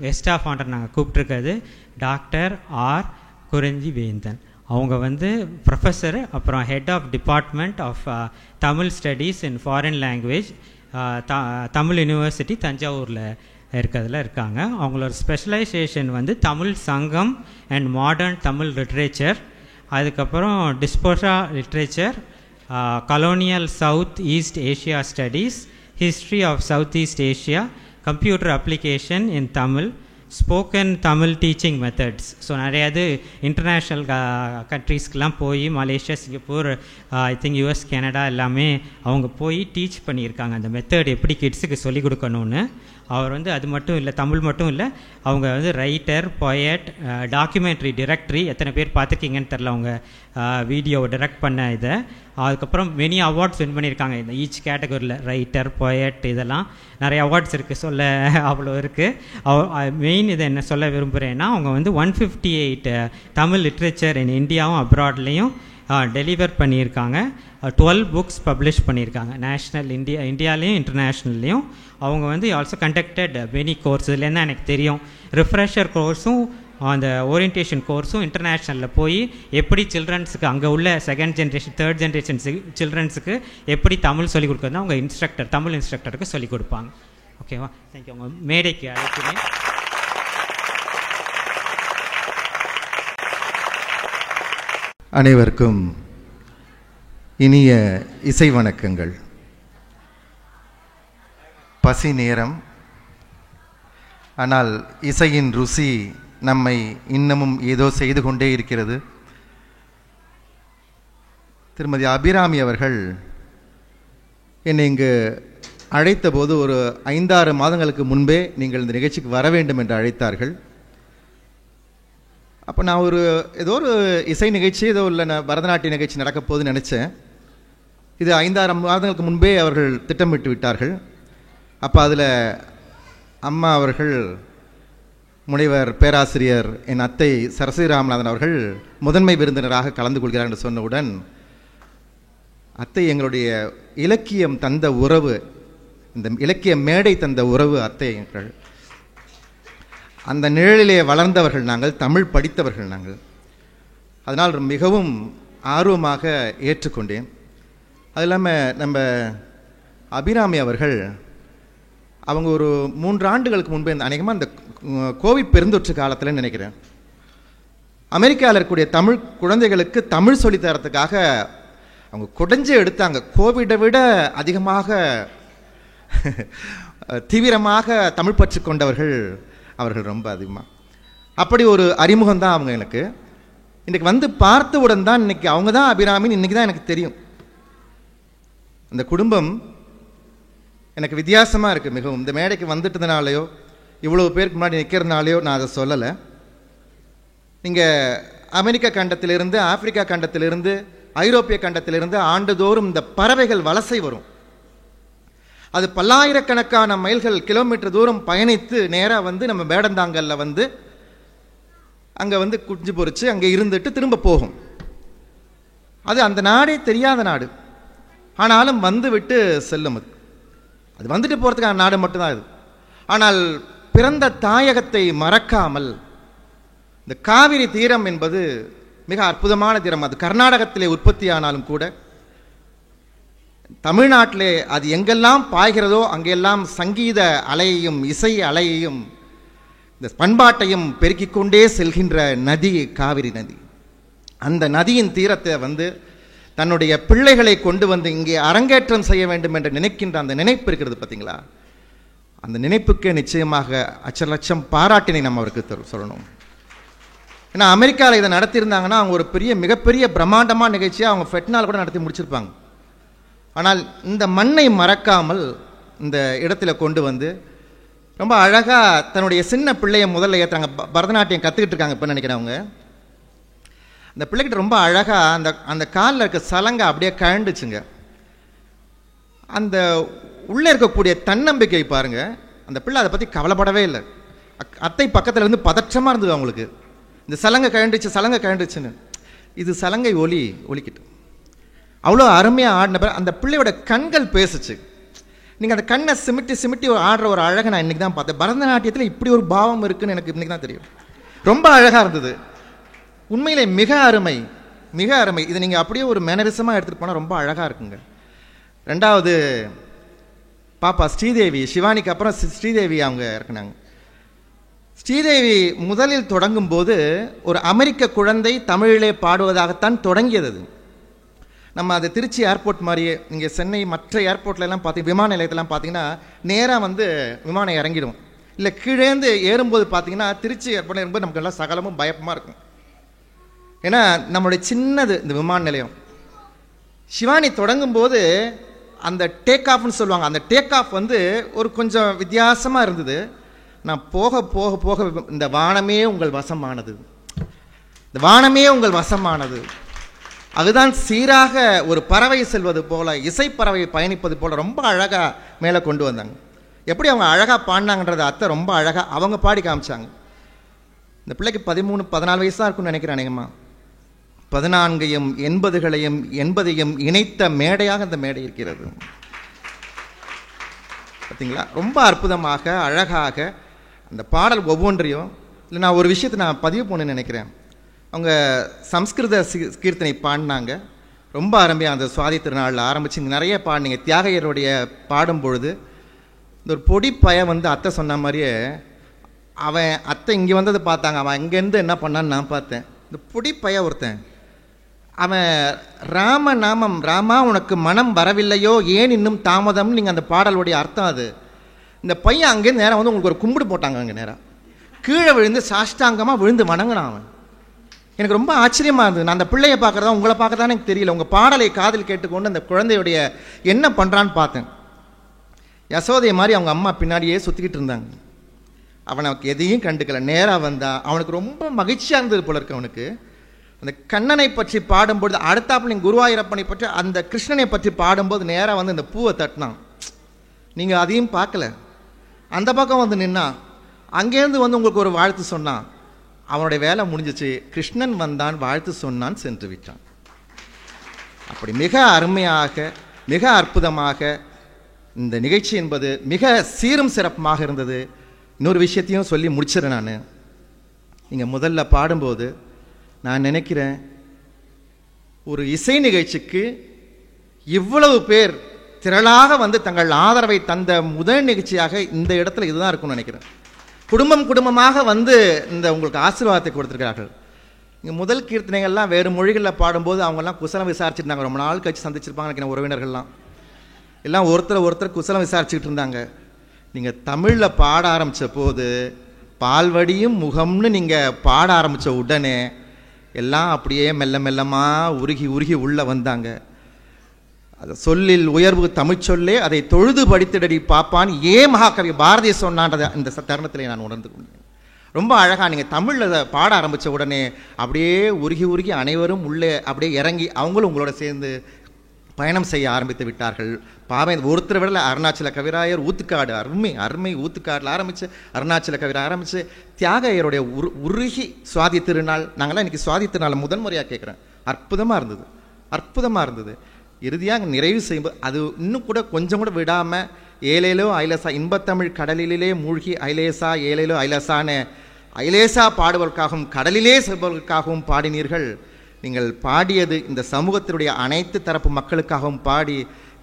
கெஸ்ட் ஆஃப் ஹானர் நாங்கள் கூப்பிட்ருக்கிறது டாக்டர் ஆர் குறிஞ்சி வேந்தன். அவங்க வந்து ப்ரொஃபஸர், அப்புறம் head of department of Tamil studies in foreign language Tamil university தஞ்சாவூரில் இருக்கிறதுல இருக்காங்க. அவங்களோட ஸ்பெஷலைசேஷன் வந்து தமிழ் சங்கம் அண்ட் மாடர்ன் தமிழ் லிட்ரேச்சர், அதுக்கப்புறம் டிஸ்போசா literature, colonial South East Asia studies, history of Southeast Asia, computer application in Tamil, spoken Tamil teaching methods. So நிறையாது இன்டர்நேஷ்னல் கண்ட்ரீஸ்க்கெலாம் போய் Malaysia, Singapore, I think US, Canada எல்லாமே அவங்க போய் டீச் பண்ணியிருக்காங்க அந்த மெத்தட் எப்படி கிட்ஸுக்கு சொல்லிக் கொடுக்கணும்னு. அவர் வந்து அது மட்டும் இல்லை, தமிழ் மட்டும் இல்லை, அவங்க வந்து ரைட்டர், பொயட், டாக்குமெண்ட்ரி டிரெக்டரி, எத்தனை பேர் பார்த்துருக்கீங்கன்னு தெரில அவங்க வீடியோவை டிரெக்ட் பண்ண இதை. அதுக்கப்புறம் மெனி அவார்ட்ஸ் வின் பண்ணியிருக்காங்க இந்த ஈச் கேட்டகரியில், ரைட்டர், பொயட், இதெல்லாம் நிறைய அவார்ட்ஸ் இருக்குது, சொல்ல அவ்வளோ இருக்குது. மெயின் இதை என்ன சொல்ல விரும்புகிறேன்னா, அவங்க வந்து 158 தமிழ் லிட்ரேச்சர் இன் இந்தியாவும் அப்ராட்லேயும் டெலிவர் பண்ணியிருக்காங்க. 12 புக்ஸ் பப்ளிஷ் பண்ணியிருக்காங்க நேஷ்னல் இந்தியாலேயும் இன்டர்நேஷ்னல்லையும். அவங்க வந்து ஆல்சோ கண்டக்டட் மெனி கோர்ஸ். இதுலேருந்து எனக்கு தெரியும் ரிஃப்ரெஷர் கோர்ஸும் அந்த ஓரியன்டேஷன் கோர்ஸும் இன்டர்நேஷ்னலில் போய் எப்படி சில்ட்ரன்ஸுக்கு அங்கே உள்ள செகண்ட் ஜென்ரேஷன், தேர்ட் ஜென்ரேஷன் சில்ட்ரன்ஸுக்கு எப்படி தமிழ் சொல்லிக் கொடுக்குறதுனா அவங்க இன்ஸ்ட்ரக்டர், தமிழ் இன்ஸ்ட்ரக்டருக்கு சொல்லிக் கொடுப்பாங்க. ஓகேவா? தேங்க்யூ. அவங்க மேடைக்கு அழைக்கிறேன். அனைவருக்கும் இனிய இசை வணக்கங்கள். பசி நேரம், ஆனால் இசையின் ருசி நம்மை இன்னமும் ஏதோ செய்து கொண்டே இருக்கிறது. திருமதி அபிராமி அவர்கள் என்னை இங்கு அழைத்த போது ஒரு 5-6 மாதங்களுக்கு முன்பே நீங்கள் இந்த நிகழ்ச்சிக்கு வர வேண்டும் என்று அழைத்தார்கள். அப்போ நான் ஏதோ ஒரு இசை நிகழ்ச்சி, ஏதோ இல்லை பரதநாட்டிய நிகழ்ச்சி நடக்க போகுதுன்னு நினச்சேன். இது 5-6 மாதங்களுக்கு முன்பே அவர்கள் திட்டமிட்டு விட்டார்கள். அப்போ அதில் அம்மா அவர்கள், முனைவர் பேராசிரியர் என் அத்தை சரஸ்வதி ராமநாதன் அவர்கள் முதன்மை விருந்தினராக கலந்து கொள்கிறார் என்று சொன்னவுடன், அத்தை எங்களுடைய இலக்கியம் தந்த உறவு, இந்த இலக்கிய மேடை தந்த உறவு அத்தை எங்கள். அந்த நிழலிலே வளர்ந்தவர்கள் நாங்கள், தமிழ் படித்தவர்கள் நாங்கள். அதனால் மிகவும் ஆர்வமாக ஏற்றுக்கொண்டேன். அது இல்லாமல் நம்ம அபிராமி அவர்கள் அவங்க ஒரு 3 ஆண்டுகளுக்கு முன்பே, அநேகமாக இந்த கோவிட் பெருந்தொற்று காலத்தில் நினைக்கிறேன், அமெரிக்காவில் இருக்கக்கூடிய தமிழ் குழந்தைகளுக்கு தமிழ் சொல்லித்தரத்துக்காக அவங்க குடைஞ்சே எடுத்தாங்க. கோவிடை விட அதிகமாக தீவிரமாக தமிழ் பற்று கொண்டவர்கள் அவர்கள், ரொம்ப அதிகமாக. அப்படி ஒரு அறிமுகம் தான் அவங்க எனக்கு. இன்றைக்கு வந்து பார்த்தவுடன் தான் இன்னைக்கு அவங்க தான் அபிராமின்னு இன்றைக்கி தான் எனக்கு தெரியும். அந்த குடும்பம் எனக்கு வித்தியாசமாக இருக்குது மிகவும். இந்த மேடைக்கு வந்துட்டதுனாலையோ இவ்வளோ பேருக்கு முன்னாடி நிற்கிறதுனாலையோ நான் அதை சொல்லலை. நீங்கள் அமெரிக்கா கண்டத்திலிருந்து, ஆப்பிரிக்கா கண்டத்திலிருந்து, ஐரோப்பிய கண்டத்திலிருந்து ஆண்டுதோறும் இந்த பறவைகள் வலசை வரும். அது பல்லாயிரக்கணக்கான மைல்கள், கிலோமீட்டர் தூரம் பயணித்து நேராக வந்து நம்ம வேடந்தாங்கல்ல வந்து அங்கே வந்து குஞ்சு பொறிச்சு அங்கே இருந்துட்டு திரும்ப போகும். அது அந்த நாடே தெரியாத நாடு, ஆனாலும் வந்து விட்டு செல்லும். அது வந்துட்டு போகிறதுக்கான நாடு மட்டும்தான் இது. ஆனால் பிறந்த தாயகத்தை மறக்காமல், இந்த காவிரி தீரம் என்பது மிக அற்புதமான தீரம். அது கர்நாடகத்திலே உற்பத்தி ஆனாலும் கூட தமிழ்நாட்டிலே அது எங்கெல்லாம் பாய்கிறதோ அங்கெல்லாம் சங்கீத அலையையும் இசை அலையையும் இந்த பண்பாட்டையும் பெருக்கிக் கொண்டே செல்கின்ற நதி காவிரி நதி. அந்த நதியின் தீரத்தை வந்து தன்னுடைய பிள்ளைகளை கொண்டு வந்து இங்கே அரங்கேற்றம் செய்ய வேண்டும் என்று நினைக்கின்ற அந்த நினைப்பு இருக்கிறது பார்த்தீங்களா, அந்த நினைப்புக்கு நிச்சயமாக அச்சலட்சம் பாராட்டினை நம்ம அவருக்கு சொல்லணும். ஏன்னா அமெரிக்காவில் இதை நடத்தியிருந்தாங்கன்னா அவங்க ஒரு மிகப்பெரிய பிரம்மாண்டமான நிகழ்ச்சியாக அவங்க ஃபெட்னால் கூட நடத்தி முடிச்சிருப்பாங்க. ஆனால் இந்த மண்ணை மறக்காமல் இந்த இடத்துல கொண்டு வந்து ரொம்ப அழகாக தன்னுடைய சின்ன பிள்ளையை முதல்ல ஏற்றுறாங்க. பரதநாட்டியம் கற்றுக்கிட்டு இருக்காங்க இப்போ நினைக்கிறேன் அவங்க. அந்த பிள்ளைகிட்ட ரொம்ப அழகாக அந்த காலில் இருக்க சலங்கை அப்படியே கழண்டுச்சுங்க. அந்த உள்ளே இருக்கக்கூடிய தன்னம்பிக்கை பாருங்கள். அந்த பிள்ளை அதை பற்றி கவலைப்படவே இல்லை. அத்தை பக்கத்தில் இருந்து பதற்றமாக இருந்தது அவங்களுக்கு. இந்த சலங்கை கழண்டுச்சுன்னு, இது சலங்கை ஒலிக்கிட்டு அவ்வளோ அருமையாக ஆடின பிறகு அந்த பிள்ளையோட கண்கள் பேசுச்சு. நீங்கள் அந்த கண்ணை சிமிட்டி சிமிட்டி ஆடுற ஒரு அழகை நான் இன்றைக்கி தான் பார்த்தேன். பரதநாட்டியத்தில் இப்படி ஒரு பாவம் இருக்குன்னு எனக்கு இன்றைக்கி தான் தெரியும். ரொம்ப அழகாக இருந்தது. உண்மையிலே மிக அருமை, மிக அருமை. இதை நீங்கள் அப்படியே ஒரு மேனரிசமாக எடுத்துகிட்டு போனால் ரொம்ப அழகாக இருக்குங்க. ரெண்டாவது பாப்பா ஸ்ரீதேவி, சிவானிக்கு அப்புறம் ஸ்ரீதேவி அவங்க இறக்குனாங்க. ஸ்ரீதேவி முதலில் தொடங்கும் போது ஒரு அமெரிக்க குழந்தை தமிழிலே பாடுவதாகத்தான் தொடங்கியது. நம்ம அது திருச்சி ஏர்போர்ட் மாதிரியே, நீங்கள் சென்னை மற்ற ஏர்போர்ட்லாம் பார்த்தீங்க, விமான நிலையத்தெல்லாம் பார்த்தீங்கன்னா நேராக வந்து விமானம் இறங்கிடும். இல்லை கீழேந்து ஏறும்போது பார்த்தீங்கன்னா திருச்சி ஏர்போர்ட் ஏறும்போது நமக்கு எல்லாம் சகலமும் பயப்பமாக இருக்கும். ஏன்னா நம்மளுடைய சின்னது இந்த விமான நிலையம். சிவானி தொடங்கும் போது அந்த டேக் ஆஃப்னு சொல்லுவாங்க, அந்த டேக் ஆஃப் வந்து ஒரு கொஞ்சம் வித்தியாசமாக இருந்தது. நான் போக போக போக இந்த வானமே உங்கள் வசமானது, இந்த வானமே உங்கள் வசமானது, அதுதான் சீராக ஒரு பறவை செல்வது போல, இசைப்பறவை பயணிப்பது போல ரொம்ப அழகாக மேலே கொண்டு வந்தாங்க. எப்படி அவங்க அழகாக பாடினாங்கன்றது அத்தை ரொம்ப அழகாக அவங்க பாடி காமிச்சாங்க. இந்த பிள்ளைக்கு 13-14 வயசு தான் இருக்குன்னு நினைக்கிறேன். அநேகமாக 14ஐயும் 80ஐயும் இணைத்த மேடையாக இந்த மேடை இருக்கிறது. பார்த்தீங்களா? ரொம்ப அற்புதமாக அழகாக அந்த பாடல் ஒவ்வொன்றையும். இல்லை நான் ஒரு விஷயத்தை நான் பதிவு போகணுன்னு நினைக்கிறேன். அவங்க சம்ஸ்கிருத கீர்த்தனை பாடினாங்க, ரொம்ப அருமையாக. அந்த சுவாதி திருநாளில் ஆரம்பித்து நிறைய பாடினீங்க. தியாகையருடைய பாடும் பொழுது இந்த ஒரு பொடி பய வந்து அத்தை சொன்ன மாதிரியே அவன் அத்தை இங்கே வந்தது பார்த்தாங்க, அவன் இங்கேருந்து என்ன பண்ணான்னு நான் பார்த்தேன். இந்த பொடி பய ஒருத்தன் அவன் ராம நாமம், ராமா உனக்கு மனம் வரவில்லையோ ஏன் இன்னும் தாமதம்னு நீங்கள் அந்த பாடலுடைய அர்த்தம் அது. இந்த பையன் அங்கேருந்து நேராக வந்து உங்களுக்கு ஒரு கும்பிடு போட்டாங்க. அங்கே நேராக கீழே விழுந்து சாஷ்டாங்கமாக விழுந்து வணங்கினான் அவன். எனக்கு ரொம்ப ஆச்சரியமாக இருந்தது. நான் அந்த பிள்ளையை பார்க்குறதா உங்களை பார்க்குறதான்னு எனக்கு தெரியல. உங்கள் பாடலை காதில் கேட்டுக்கொண்டு அந்த குழந்தையுடைய என்ன பண்ணுறான்னு பார்த்தேன். யசோதையை மாதிரி அவங்க அம்மா பின்னாடியே சுற்றிக்கிட்டு இருந்தாங்க. அவனுக்கு எதையும் கண்டுக்கல, நேராக வந்தா. அவனுக்கு ரொம்ப மகிழ்ச்சியாக இருந்தது போல இருக்கு. அவனுக்கு அந்த கண்ணனை பற்றி பாடும்பொழுது அடுத்தாப்புல நீங்கள் குருவாயூரப்பனை பற்றி அந்த கிருஷ்ணனை பற்றி பாடும்போது நேராக வந்து இந்த பூவை தட்டினான். நீங்கள் அதையும் பார்க்கல. அந்த பக்கம் வந்து நின்னா, அங்கேருந்து வந்து உங்களுக்கு ஒரு வாழ்த்து சொன்னான். அவனுடைய வேலை முடிஞ்சிச்சு. கிருஷ்ணன் வந்தான், வாழ்த்து சொன்னான், சென்று விட்டான். அப்படி மிக அருமையாக மிக அற்புதமாக இந்த நிகழ்ச்சி என்பது மிக சீரும் சிறப்புமாக இருந்தது. இன்னொரு விஷயத்தையும் சொல்லி முடிச்சிடறேன். நான் நீங்கள் முதல்ல பாடும்போது நான் நினைக்கிறேன், ஒரு இசை நிகழ்ச்சிக்கு இவ்வளவு பேர் திரளாக வந்து தங்கள் ஆதரவை தந்த முதல் நிகழ்ச்சியாக இந்த இடத்துல இதுதான் இருக்கும்னு நினைக்கிறேன். குடும்பம் குடும்பமாக வந்து இந்த உங்களுக்கு ஆசீர்வாதத்தை கொடுத்துருக்கிறார்கள். இங்கே முதல் கீர்த்தனைகள்லாம் வேறு மொழிகளில் பாடும்போது அவங்கெல்லாம் குசலம் விசாரிச்சுருந்தாங்க. ரொம்ப நாள் கழிச்சு சந்திச்சிருப்பாங்க நினைக்கிறேன். உறவினர்கள்லாம் எல்லாம் ஒருத்தர் குசலம் விசாரிச்சுக்கிட்டு இருந்தாங்க. நீங்கள் தமிழில் பாட ஆரம்பித்த போது பால்வடியும் முகம்னு நீங்கள் பாட ஆரம்பித்த உடனே எல்லாம் அப்படியே மெல்ல மெல்லமாக உருகி உருகி உள்ளே வந்தாங்க. அது சொல்லில் உயர்வு தமிழ்ச்சொல்லே அதை தொழுது படித்திடடி பாப்பான் மகாகவி பாரதி சொன்னான்றதை இந்த தருணத்தில் நான் உணர்ந்து கொண்டேன். ரொம்ப அழகாக நீங்கள் தமிழில் பாட ஆரம்பித்த உடனே அப்படியே உருகி உருகி அனைவரும் உள்ளே அப்படியே இறங்கி அவங்களும் உங்களோட சேர்ந்து பயணம் செய்ய ஆரம்பித்து விட்டார்கள். பாவை ஒருத்தர் விடல. அருணாச்சல கவிராயர் ஊத்துக்காடு, அருமை ஊத்துக்காடில் ஆரம்பித்து அருணாச்சல கவிராயர் ஆரம்பித்து தியாகையருடைய உருகி சுவாதி திருநாள். நாங்களாம் இன்றைக்கி சுவாதி திருநாள் முதன்முறையாக கேட்குறேன். அற்புதமாக இருந்தது. இறுதியாக நிறைவு செய்யும்போது அது இன்னும் கூட கொஞ்சம் கூட விடாமல் ஏலேலோ ஐலசா, இன்பத்தமிழ் கடலிலே மூழ்கி ஐலேசா ஏலேலோ ஐலசான்னு ஐலேசா பாடுவதற்காகவும் கடலிலே செல்வதற்காகவும் பாடினீர்கள். நீங்கள் பாடியது இந்த சமூகத்தினுடைய அனைத்து தரப்பு மக்களுக்காகவும் பாடி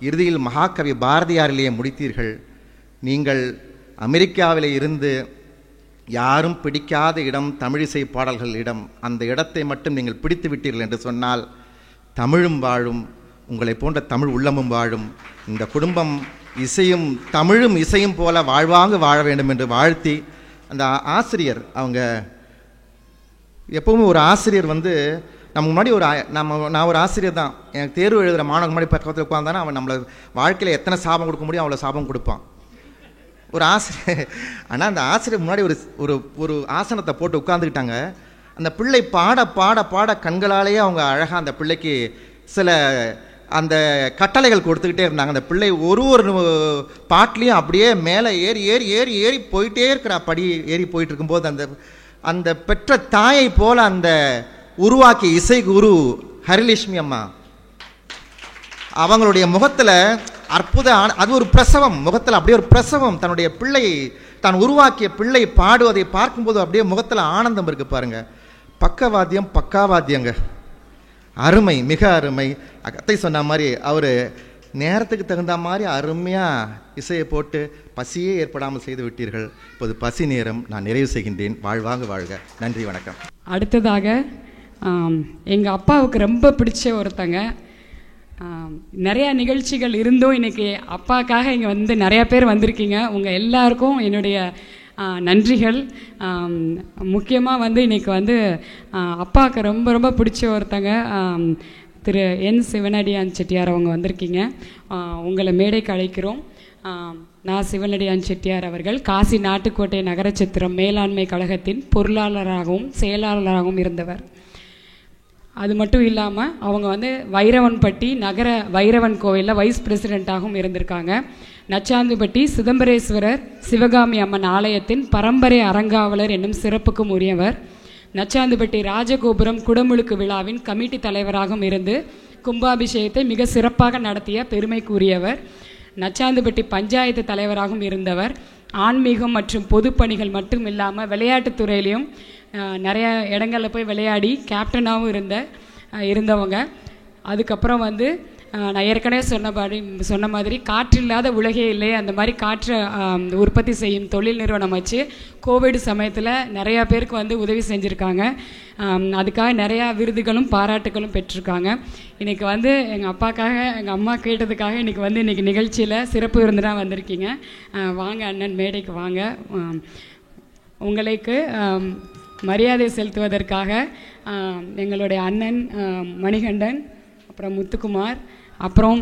இறுதியில் மகாகவி பாரதியாரிலேயே முடித்தீர்கள். நீங்கள் அமெரிக்காவில் இருந்து யாரும் பிடிக்காத இடம் தமிழிசை பாடல்கள் இடம். அந்த இடத்தை மட்டும் நீங்கள் பிடித்து விட்டீர்கள் என்று சொன்னால் தமிழும் வாழும், உங்களை போன்ற தமிழ் உள்ளமும் வாழும். இந்த குடும்பம் இசையும் தமிழும் இசையும் போல வாழ்வாங்க வாழ வேண்டும் என்று வாழ்த்தி, அந்த ஆசிரியர் அவங்க எப்பவுமே ஒரு ஆசிரியர் வந்து நம்ம முன்னாடி நான் ஒரு ஆசிரியர் தான். எனக்கு தேர்வு எழுதுகிற மாணவன் முன்னாடி பக்கத்தில் உட்காந்தானா அவன் நம்மளை வாழ்க்கையில் எத்தனை சாபம் கொடுக்க முடியும் அவ்வளோ சாபம் கொடுப்பான் ஒரு ஆசிரியர். ஆனால் அந்த ஆசிரியர் முன்னாடி ஒரு ஆசனத்தை போட்டு உட்காந்துக்கிட்டாங்க. அந்த பிள்ளை பாட பாட பாட கண்களாலேயே அவங்க அழகாக அந்த பிள்ளைக்கு சில அந்த கட்டளைகள் கொடுத்துக்கிட்டே இருந்தாங்க. அந்த பிள்ளை ஒரு பாட்டிலையும் அப்படியே மேலே ஏறி ஏறி ஏறி ஏறி போயிட்டே இருக்கிற படி ஏறி போயிட்டு இருக்கும்போது அந்த பெற்ற தாயை போல அந்த உருவாக்கிய இசை குரு ஹரிலட்சுமி அம்மா அவங்களுடைய முகத்தில் அற்புத அது ஒரு பிரசவம், முகத்தில் அப்படியே ஒரு பிரசவம். தன்னுடைய பிள்ளை, தான் உருவாக்கிய பிள்ளை பாடுவதை பார்க்கும்போது அப்படியே முகத்தில் ஆனந்தம் இருக்கு பாருங்க. பக்கவாத்தியம் பக்காவாத்தியங்க, அருமை, மிக அருமை. அத்தை சொன்ன மாதிரி அவர் நேரத்துக்கு தகுந்த மாதிரி அருமையாக இசையை போட்டு பசியே ஏற்படாமல் செய்து விட்டீர்கள். இப்போது பசி நேரம். நான் நிறைவு செய்கின்றேன். வாழ்வாங்க வாழ்க. நன்றி, வணக்கம். அடுத்ததாக எங்கள் அப்பாவுக்கு ரொம்ப பிடிச்ச ஒருத்தங்க, நிறையா நிகழ்ச்சிகள் இருந்தும் இன்றைக்கி அப்பாக்காக இங்கே வந்து நிறையா பேர் வந்திருக்கீங்க. உங்கள் எல்லாருக்கும் என்னுடைய நன்றிகள். முக்கியமாக வந்து இன்றைக்கி வந்து அப்பாவுக்கு ரொம்ப ரொம்ப பிடிச்ச ஒருத்தங்க திரு என் சிவனடியான் செட்டியார் அவங்க வந்திருக்கீங்க. உங்களை மேடைக்கு அழைக்கிறோம். நான் சிவனடியான் செட்டியார் அவர்கள் காசி நாட்டுக்கோட்டை நகரச்சித்திரம் மேலாண்மை கழகத்தின் பொருளாளராகவும் செயலாளராகவும் இருந்தவர். அது மட்டும் இல்லாமல் அவங்க வந்து வைரவன்பட்டி நகர வைரவன் கோவிலில் வைஸ் பிரசிடெண்ட்டாகவும் இருந்திருக்காங்க. நச்சாந்துப்பட்டி சிதம்பரேஸ்வரர் சிவகாமி அம்மன் ஆலயத்தின் பரம்பரை அறங்காவலர் என்னும் சிறப்புக்கும் உரியவர். நச்சாந்துப்பட்டி ராஜகோபுரம் குடமுழுக்கு விழாவின் கமிட்டி தலைவராகவும் இருந்து கும்பாபிஷேகத்தை மிக சிறப்பாக நடத்திய பெருமைக்குரியவர். நச்சாந்துப்பட்டி பஞ்சாயத்து தலைவராகவும் இருந்தவர். ஆன்மீகம் மற்றும் பொதுப்பணிகள் மட்டும் இல்லாமல் விளையாட்டுத்துறையிலையும் நிறைய இடங்களில் போய் விளையாடி கேப்டனாகவும் இருந்தவங்க. அதுக்கப்புறம் வந்து நான் ஏற்கனவே சொன்ன மாதிரி காற்றில்லாத உலகே இல்லை, அந்த மாதிரி காற்றை உற்பத்தி செய்யும் தொழில் நிறுவனம் வச்சு கோவிட் சமயத்தில் நிறையா பேருக்கு வந்து உதவி செஞ்சுருக்காங்க. அதுக்காக நிறையா விருதுகளும் பாராட்டுகளும் பெற்றிருக்காங்க. இன்றைக்கி வந்து எங்கள் அப்பாக்காக எங்கள் அம்மா கேட்டதுக்காக இன்றைக்கி வந்து இன்றைக்கி நிகழ்ச்சியில் சிறப்பு விருந்தினராக வந்திருக்கீங்க. வாங்க அண்ணன், மேடைக்கு வாங்க. உங்களுக்கு மரியாதை செலுத்துவதற்காக எங்களுடைய அண்ணன் மணிகண்டன், அப்புறம் முத்துக்குமார், அப்புறம்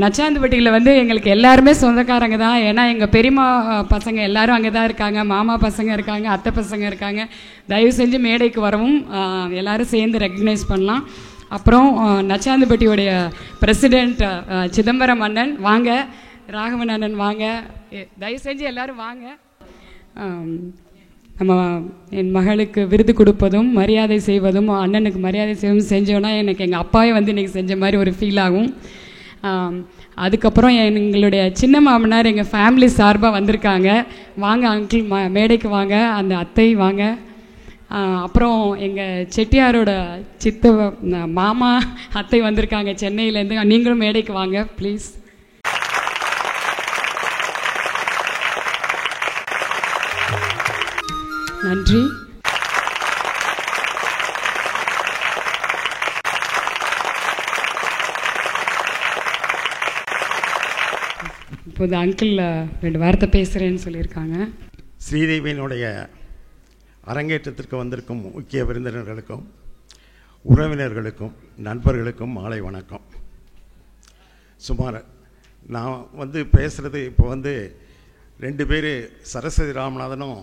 நச்சாந்துப்பட்டியில் வந்து எங்களுக்கு எல்லாருமே சொந்தக்காரங்க தான். ஏன்னா எங்கள் பெரியம்மா பசங்க எல்லாரும் அங்கே தான் இருக்காங்க, மாமா பசங்க இருக்காங்க, அத்தை பசங்க இருக்காங்க. தயவு செஞ்சு மேடைக்கு வரவும் எல்லோரும் சேர்ந்து ரெக்கக்னைஸ் பண்ணலாம். அப்புறம் நச்சாந்துப்பட்டியோடைய பிரசிடெண்ட் சிதம்பரம் அண்ணன் வாங்க, ராகவன் அண்ணன் வாங்க, தயவு செஞ்சு எல்லோரும் வாங்க. நம்ம என் மகளுக்கு விருது கொடுப்பதும் மரியாதை செய்வதும் அண்ணனுக்கு மரியாதை செய்வதும் செஞ்சோன்னா எனக்கு எங்கள் அப்பாவே வந்து இன்றைக்கி செஞ்ச மாதிரி ஒரு ஃபீல் ஆகும். அதுக்கப்புறம் எங்களுடைய சின்ன மாமனார் எங்கள் ஃபேமிலி சார்பாக வந்திருக்காங்க. வாங்க அங்கிள், மேடைக்கு வாங்க. அந்த அத்தை வாங்க. அப்புறம் எங்கள் செட்டியாரோட மாமா அத்தை வந்திருக்காங்க சென்னையிலேருந்து. நீங்களும் மேடைக்கு வாங்க ப்ளீஸ். நன்றி. இப்போது அங்கிள் 2 வார்த்தை பேசுகிறேன்னு சொல்லியிருக்காங்க. ஸ்ரீதேவியினுடைய அரங்கேற்றத்திற்கு வந்திருக்கும் முக்கிய விருந்தினர்களுக்கும் உறவினர்களுக்கும் நண்பர்களுக்கும் மாலை வணக்கம். சுமார் நான் வந்து பேசுகிறது இப்போ வந்து 2 பேர் சரஸ்வதி ராமநாதனும்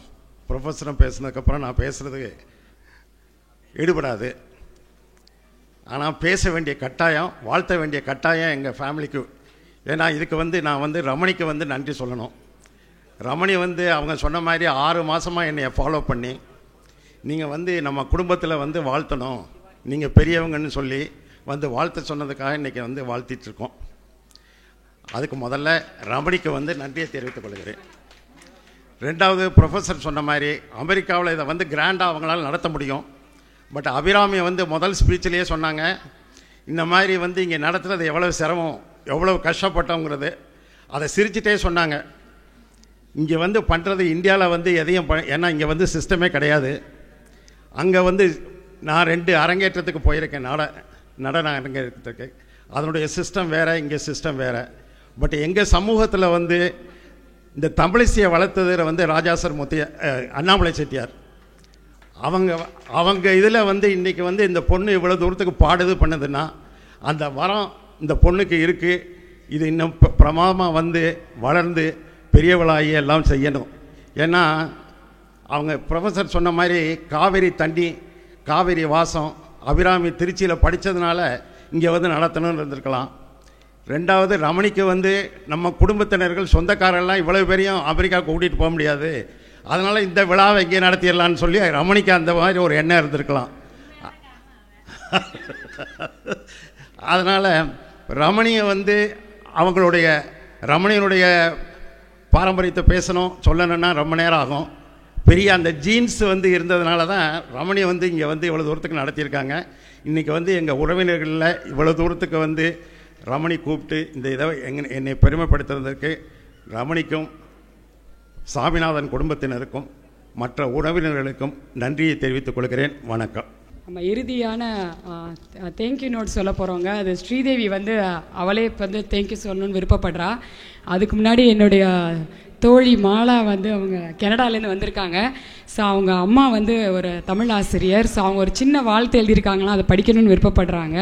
ப்ரொஃபஸரும் பேசினதுக்கப்புறம் நான் பேசுகிறது ஈடுபடாது. ஆனால் பேச வேண்டிய கட்டாயம், வாழ்த்த வேண்டிய கட்டாயம் எங்கள் ஃபேமிலிக்கு. ஏன்னா இதுக்கு வந்து நான் வந்து ரமணிக்கு வந்து நன்றி சொல்லணும். ரமணி வந்து அவங்க சொன்ன மாதிரி 6 மாதமாக என்னை ஃபாலோ பண்ணி நீங்கள் வந்து நம்ம குடும்பத்தில் வந்து வாழ்த்தணும், நீங்கள் பெரியவங்கன்னு சொல்லி வந்து வாழ்த்த சொன்னதுக்காக இன்றைக்கி வந்து வாழ்த்திட்டுருக்கோம். அதுக்கு முதல்ல ரமணிக்கு வந்து நன்றியை தெரிவித்துக் கொள்கிறேன். 2வது, ப்ரொஃபஸர் சொன்ன மாதிரி அமெரிக்காவில் இதை வந்து கிராண்டாக அவங்களால நடத்த முடியும். பட் அபிராமியை வந்து முதல் ஸ்பீச்சிலேயே சொன்னாங்க, இந்த மாதிரி வந்து இங்கே நடத்துகிறது எவ்வளோ சிரமம், எவ்வளோ கஷ்டப்பட்டோங்கிறது. அதை சிரிச்சிட்டே சொன்னாங்க. இங்கே வந்து பண்ணுறது இந்தியாவில் வந்து எதையும் ஏன்னா இங்கே வந்து சிஸ்டமே கிடையாது. அங்கே வந்து நான் 2 அரங்கேற்றத்துக்கு போயிருக்கேன், நடன அரங்கேற்றத்துக்கு. அதனுடைய சிஸ்டம் வேறு, இங்கே சிஸ்டம் வேறு. பட் எங்கள் சமூகத்தில் வந்து இந்த தமிழிசையை வளர்த்ததில் வந்து ராஜாசர் அண்ணாமலை செட்டியார் அவங்க இதில் வந்து இன்றைக்கி வந்து இந்த பொண்ணு இவ்வளோ தூரத்துக்கு பாடுது பண்ணுதுன்னா அந்த வரம் இந்த பொண்ணுக்கு இருக்குது. இது இன்னும் பிரமாதமாக வந்து வளர்ந்து பெரியவளாகி எல்லாம் செய்யணும். ஏன்னா அவங்க ப்ரொஃபஸர் சொன்ன மாதிரி காவேரி தண்ணி, காவேரி வாசம், அபிராமி திருச்சியில் படித்ததுனால இங்கே வந்து நடத்தணும்னு இருந்திருக்கலாம். 2வது, ரமணிக்கு வந்து நம்ம குடும்பத்தினர்கள் சொந்தக்காரெல்லாம் இவ்வளோ பேரையும் அமெரிக்காவுக்கு கூட்டிகிட்டு போக முடியாது, அதனால் இந்த விழாவை இங்கே நடத்திடலான்னு சொல்லி ரமணிக்கு அந்த மாதிரி ஒரு எண்ணம் இருந்திருக்கலாம். அதனால் ரமணியை வந்து ரமணியனுடைய பாரம்பரியத்தை பேசணும் சொல்லணுன்னா ரொம்ப நேரம் ஆகும். பெரிய அந்த ஜீன்ஸ் வந்து இருந்ததுனால தான் ரமணியை வந்து இங்கே வந்து இவ்வளோ தூரத்துக்கு நடத்தியிருக்காங்க. இன்றைக்கி வந்து எங்கள் உறவினர்களில் இவ்வளோ தூரத்துக்கு வந்து ரமணி கூப்பிட்டு இந்த இதை என்னை பெருமைப்படுத்துறதுக்கு ரமணிக்கும் சாமிநாதன் குடும்பத்தினருக்கும் மற்ற உறவினர்களுக்கும் நன்றியை தெரிவித்துக் கொள்கிறேன். வணக்கம். நம்ம இறுதியான தேங்க்யூ நோட் சொல்ல போகிறோங்க. அது ஸ்ரீதேவி வந்து அவளே வந்து தேங்க்யூ சொல்லணும்னு விருப்பப்படுறா. அதுக்கு முன்னாடி என்னுடைய தோழி மாலா வந்து அவங்க கனடாலேருந்து வந்திருக்காங்க. ஸோ அவங்க அம்மா வந்து ஒரு தமிழ் ஆசிரியர். ஸோ அவங்க ஒரு சின்ன வாழ்த்து எழுதியிருக்காங்கன்னா அதை படிக்கணும்னு விருப்பப்படுறாங்க.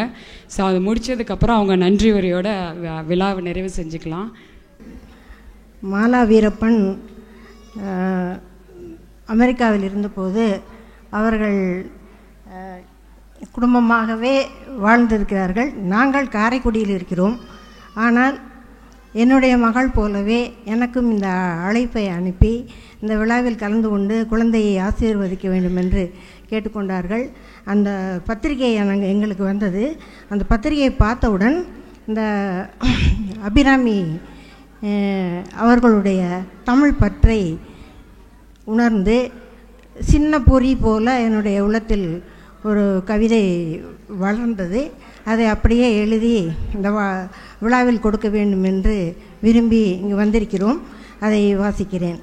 ஸோ அது முடித்ததுக்கப்புறம் அவங்க நன்றி உரையோட விழாவை நிறைவு செஞ்சுக்கலாம். மாலா வீரப்பன் அமெரிக்காவில் இருந்தபோது அவர்கள் குடும்பமாகவே வாழ்ந்திருக்கிறார்கள். நாங்கள் காரைக்குடியில் இருக்கிறோம். ஆனால் என்னுடைய மகள் போலவே எனக்கும் இந்த அழைப்பை அனுப்பி இந்த விழாவில் கலந்து கொண்டு குழந்தையை ஆசீர்வதிக்க வேண்டும் என்று கேட்டுக்கொண்டார்கள். அந்த பத்திரிகை எங்களுக்கு வந்தது. அந்த பத்திரிகையை பார்த்தவுடன் இந்த அபிராமி அவர்களுடைய தமிழ் பற்றை உணர்ந்து சின்ன பொறி போல என்னுடைய உள்ளத்தில் ஒரு கவிதை வளர்ந்தது. அதை அப்படியே எழுதி இந்த விழாவில் கொடுக்க வேண்டும் என்று விரும்பி இங்கு வந்திருக்கிறோம். அதை வாசிக்கிறேன்.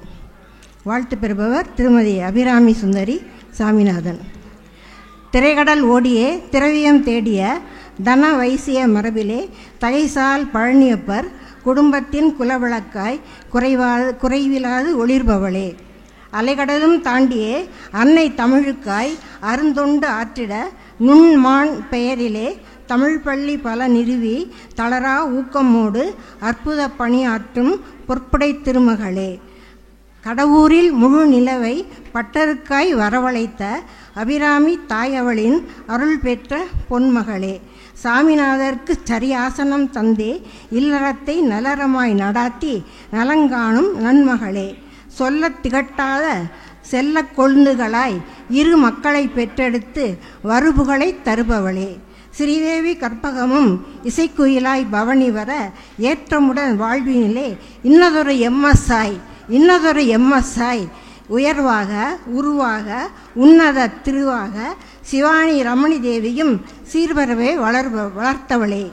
வாழ்த்து பெறுபவர் திருமதி அபிராமி சுந்தரி சாமிநாதன். திரைக்கடல் ஓடியே திரவியம் தேடிய தன வைசிய மரபிலே தகைசால் பழனியப்பர் குடும்பத்தின் குலவிளக்காய் குறைவிலாது ஒளிர்பவளே, அலைகடலும் தாண்டியே அன்னை தமிழுக்காய் அருந்தொண்டு ஆற்றிட நுண்மான் பெயரிலே தமிழ் பள்ளி பல நிறுவி தளரா ஊக்கமோடு அற்புத பணியாற்றும் பொற்புடை திருமகளே, கடவுரில் முழு நிலவை பட்டருக்காய் வரவழைத்த அபிராமி தாயவளின் அருள் பெற்ற பொன்மகளே, சாமிநாதருக்கு சரியாசனம் தந்தே இல்லறத்தை நலரமாய் நடாத்தி நலங்காணும் நன்மகளே, சொல்ல திகட்டாத செல்ல கொழுந்துகளாய் இரு மக்களை பெற்றெடுத்து வருபுகளை தருபவளே, ஸ்ரீதேவி கற்பகமும் இசைக்குயிலாய் பவனி வர ஏற்றமுடன் வாழ்வினிலே இன்னதொரு எம்மசாய் உயர்வாக உருவாக உன்னத திருவாக சிவானி ரமணி தேவியும் சீர்வரவே வளர்த்தவளே,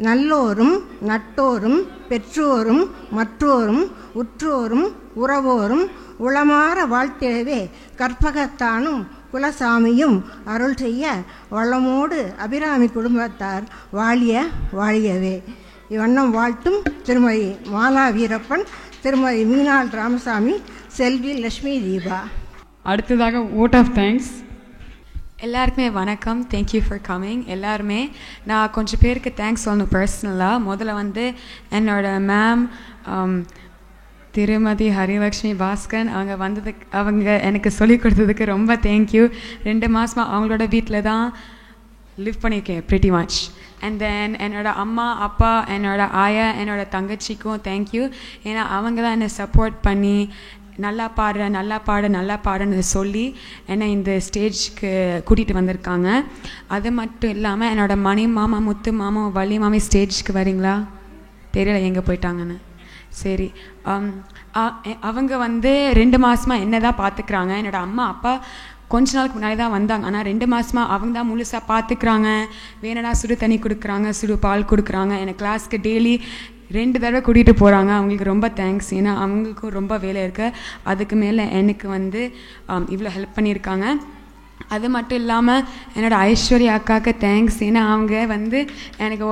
நல்லோரும் நட்டோரும் பெற்றோரும் மற்றோரும் உற்றோரும் உறவோரும் உளமாற வாழ்த்திடவே கற்பகத்தானும் குலசாமியும் அருள் செய்ய வளமோடு அபிராமி குடும்பத்தார் வாழியவே. இவ்வண்ணம் வாழ்த்தும் திருமதி மாலா வீரப்பன், திருமதி மீனாள் ராமசாமி, செல்வி லட்சுமி தீபா. அடுத்ததாக ஓட் ஆஃப் தேங்க்ஸ். எல்லாருக்குமே வணக்கம். Thank you for coming. எல்லாருமே நான் கொஞ்சம் பேருக்கு தேங்க்ஸ் சொல்லணும் பர்சனலாக. முதல்ல வந்து என்னோட மேம் திருமதி ஹரிலக்ஷ்மி பாஸ்கரன் அவங்க எனக்கு சொல்லிக் கொடுத்ததுக்கு ரொம்ப தேங்க்யூ. 2 மாதமாக அவங்களோட வீட்டில் தான் லிவ் பண்ணியிருக்கேன் ப்ரிட்டி மச். அண்ட் தென் என்னோட அம்மா அப்பா என்னோட ஆயா என்னோட தங்கச்சிக்கும் தேங்க்யூ. ஏன்னா அவங்க தான் என்னை சப்போர்ட் பண்ணி நல்லா பாடுன்னு சொல்லி என்னை இந்த ஸ்டேஜ்க்கு கூட்டிகிட்டு வந்திருக்காங்க. அது மட்டும் இல்லாமல் என்னோட மணி மாமா முத்து மாமா வள்ளி மாமி ஸ்டேஜ்க்கு வரீங்களா? தெரியல எங்கே போயிட்டாங்கன்னு. சரி, அவங்க வந்து 2 மாதமாக என்ன தான் பார்த்துக்கிறாங்க. என்னோட அம்மா அப்பா கொஞ்ச நாளுக்கு முன்னாடி தான் வந்தாங்க. ஆனால் 2 மாதமாக அவங்க தான் முழுசாக பார்த்துக்கிறாங்க. வேணும்னா சுடு தண்ணி கொடுக்குறாங்க, சுடு பால் கொடுக்குறாங்க. என்னை கிளாஸ்க்கு டெய்லி 2 தடவை கூட்டிகிட்டு போகிறாங்க. அவங்களுக்கு ரொம்ப தேங்க்ஸ். ஏன்னா அவங்களுக்கும் ரொம்ப வேலை இருக்குது. அதுக்கு மேலே எனக்கு வந்து இவ்வளோ ஹெல்ப் பண்ணியிருக்காங்க. அது மட்டும் இல்லாமல் என்னோடய ஐஸ்வர்யா அக்காவுக்கு தேங்க்ஸ். ஏன்னா அவங்க வந்து எனக்கு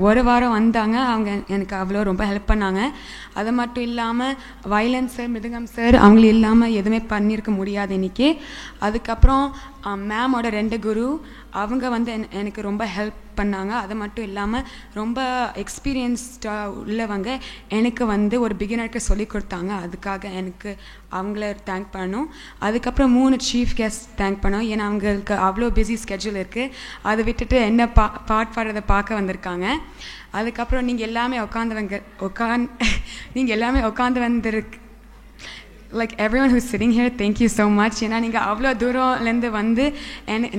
ஒரு வாரம் வந்தாங்க. அவங்க எனக்கு அவ்வளோ ரொம்ப ஹெல்ப் பண்ணாங்க. அது மட்டும் இல்லாமல் வயலன் சார், மிருதங்கம் சார், அவங்களும் இல்லாமல் எதுவுமே பண்ணியிருக்க முடியாது இன்றைக்கி. அதுக்கப்புறம் மேமோட 2 குரு அவங்க வந்து எனக்கு ரொம்ப ஹெல்ப் பண்ணாங்க. அது மட்டும் இல்லாமல் ரொம்ப எக்ஸ்பீரியன்ஸ்டாக உள்ளவங்க எனக்கு வந்து ஒரு பிகினருக்கு சொல்லிக் கொடுத்தாங்க. அதுக்காக எனக்கு அவங்கள தேங்க் பண்ணணும். அதுக்கப்புறம் 3 சீஃப் கெஸ்ட் தேங்க் பண்ணோம். ஏன்னா அவங்களுக்கு அவ்வளோ பிஸி ஸ்கெட்யூல் இருக்குது. அதை விட்டுட்டு என்ன பாட்டு பாடுறதை பார்க்க வந்திருக்காங்க. அதுக்கப்புறம் நீங்கள் எல்லாமே உட்காந்து like everyone who's sitting here, thank you so much. ஏன்னா நீங்கள் அவ்வளோ தூரம்லேருந்து வந்து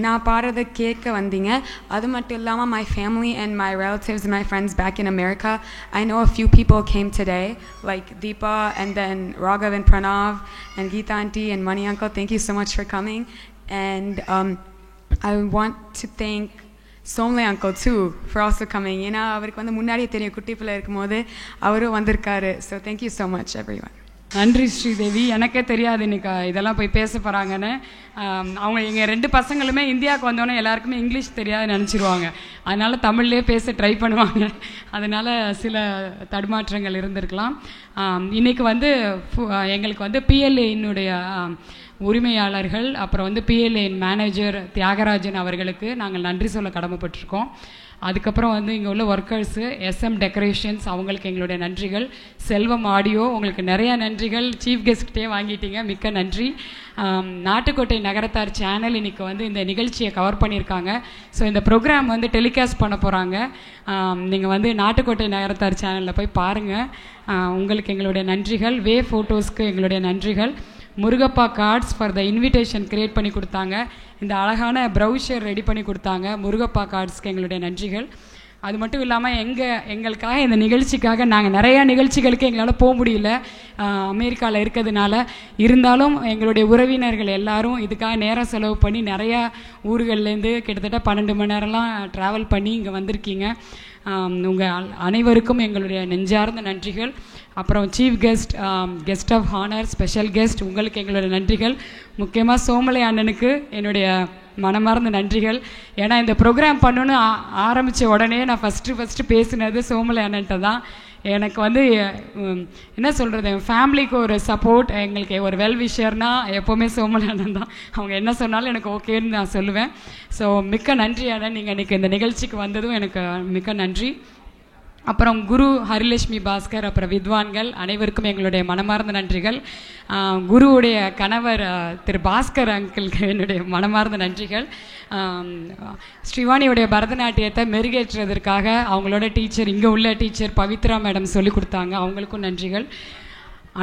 நான் பாடுறதை கேட்க வந்தீங்க. அது மட்டும் இல்லாமல் my family and my relatives and my friends back in America, I know a few people came today, like Deepa and then Raghav and Pranav and Geeta auntie and Mani uncle. Thank you so much for coming. And I want to thank Somlay uncle too for also coming. ஏன்னா அவருக்கு வந்து முன்னாடியே தெரியும் குட்டி பிள்ளை இருக்கும்போது அவரும் வந்திருக்காரு. So thank you so much everyone. நன்றி ஸ்ரீதேவி. எனக்கே தெரியாது இன்னைக்கு இதெல்லாம் போய் பேச போகிறாங்கன்னு. அவங்க எங்கள் 2 பசங்களுமே இந்தியாவுக்கு வந்தோன்னே எல்லாருக்குமே இங்கிலீஷ் தெரியாது நினச்சிருவாங்க. அதனால் தமிழ்லேயே பேச ட்ரை பண்ணுவாங்க. அதனால் சில தடுமாற்றங்கள் இருந்திருக்கலாம். இன்றைக்கி வந்து எங்களுக்கு வந்து பிஎல்ஏனுடைய உரிமையாளர்கள் அப்புறம் வந்து பிஎல்ஏன் மேனேஜர் தியாகராஜன் அவர்களுக்கு நாங்கள் நன்றி சொல்ல கடமைப்பட்டிருக்கோம். அதுக்கப்புறம் வந்து இங்கே உள்ள ஒர்க்கர்ஸு SM டெக்கரேஷன்ஸ் அவங்களுக்கு எங்களுடைய நன்றிகள். செல்வம் ஆடியோ உங்களுக்கு நிறையா நன்றிகள். சீஃப் கெஸ்ட்டே வாங்கிட்டீங்க, மிக்க நன்றி. நாட்டுக்கோட்டை நகரத்தார் சேனல் இன்றைக்கி வந்து இந்த நிகழ்ச்சியை கவர் பண்ணியிருக்காங்க. ஸோ இந்த ப்ரோக்ராம் வந்து டெலிகாஸ்ட் பண்ண போகிறாங்க. நீங்கள் வந்து நாட்டுக்கோட்டை நகரத்தார் சேனலில் போய் பாருங்கள். உங்களுக்கு எங்களுடைய நன்றிகள். வே ஃபோட்டோஸ்க்கு எங்களுடைய நன்றிகள். Murugappa cards for the invitation create பண்ணி கொடுத்தாங்க. இந்த அழகான ப்ரௌஷர் ரெடி பண்ணி கொடுத்தாங்க. முருகப்பா கார்ட்ஸ்க்கு எங்களுடைய நன்றிகள். அது மட்டும் இல்லாமல் எங்களுக்காக இந்த நிகழ்ச்சிக்காக நாங்கள் நிறையா நிகழ்ச்சிகளுக்கு எங்களால் போக முடியல அமெரிக்காவில் இருக்கிறதுனால. இருந்தாலும் எங்களுடைய உறவினர்கள் எல்லாரும் இதுக்காக நேரம் செலவு பண்ணி நிறையா ஊர்கள்லேருந்து கிட்டத்தட்ட 12 மணி நேரம்லாம் ட்ராவல் பண்ணி இங்கே வந்திருக்கீங்க. உங்கள் அனைவருக்கும் எங்களுடைய நெஞ்சார்ந்த நன்றிகள். அப்புறம் chief guest, guest of honour, special guest, உங்களுக்கு எங்களுடைய நன்றிகள். முக்கியமாக சோமலை அண்ணனுக்கு என்னுடைய மனமார்ந்த நன்றிகள். ஏன்னா இந்த ப்ரோக்ராம் பண்ணணுன்னு ஆரம்பித்த உடனே நான் ஃபஸ்ட்டு பேசினது சோமலை அண்ணன்ட்ட தான். எனக்கு வந்து என்ன சொல்கிறது, என் ஃபேமிலிக்கு ஒரு சப்போர்ட், எங்களுக்கு ஒரு வெல் விஷயர்னால் எப்போவுமே சோமலை அண்ணன் தான். அவங்க என்ன சொன்னாலும் எனக்கு ஓகேன்னு நான் சொல்லுவேன். ஸோ மிக்க நன்றி அண்ணன், நீங்கள் இன்றைக்கி இந்த நிகழ்ச்சிக்கு வந்ததும் எனக்கு மிக்க நன்றி. அப்புறம் குரு ஹரிலட்சுமி பாஸ்கர், அப்புறம் வித்வான்கள் அனைவருக்கும் எங்களுடைய மனமார்ந்த நன்றிகள். குருவுடைய கணவர் திரு பாஸ்கர் அங்கிளுக்கு என்னுடைய மனமார்ந்த நன்றிகள். ஸ்ரீவாணியுடைய பரதநாட்டியத்தை மெருகேற்றுவதற்காக அவங்களோட டீச்சர், இங்கே உள்ள டீச்சர் பவித்ரா மேடம் சொல்லி கொடுத்தாங்க, அவங்களுக்கும் நன்றிகள்.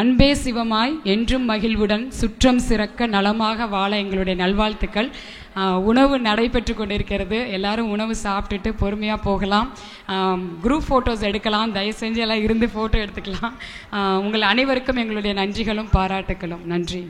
அன்பே சிவமாய் என்றும் மகிழ்வுடன் சுற்றம் சிறக்க நலமாக வாழ எங்களுடைய நல்வாழ்த்துக்கள். உணவு நடைபெற்று கொண்டிருக்கிறது. எல்லாரும் உணவு சாப்பிட்டுட்டு பொறுமையாக போகலாம். குரூப் ஃபோட்டோஸ் எடுக்கலாம். தயவு செஞ்சு எல்லாம் இருந்து ஃபோட்டோ எடுத்துக்கலாம். உங்கள் அனைவருக்கும் எங்களுடைய நன்றிகளும் பாராட்டுக்களும். நன்றி.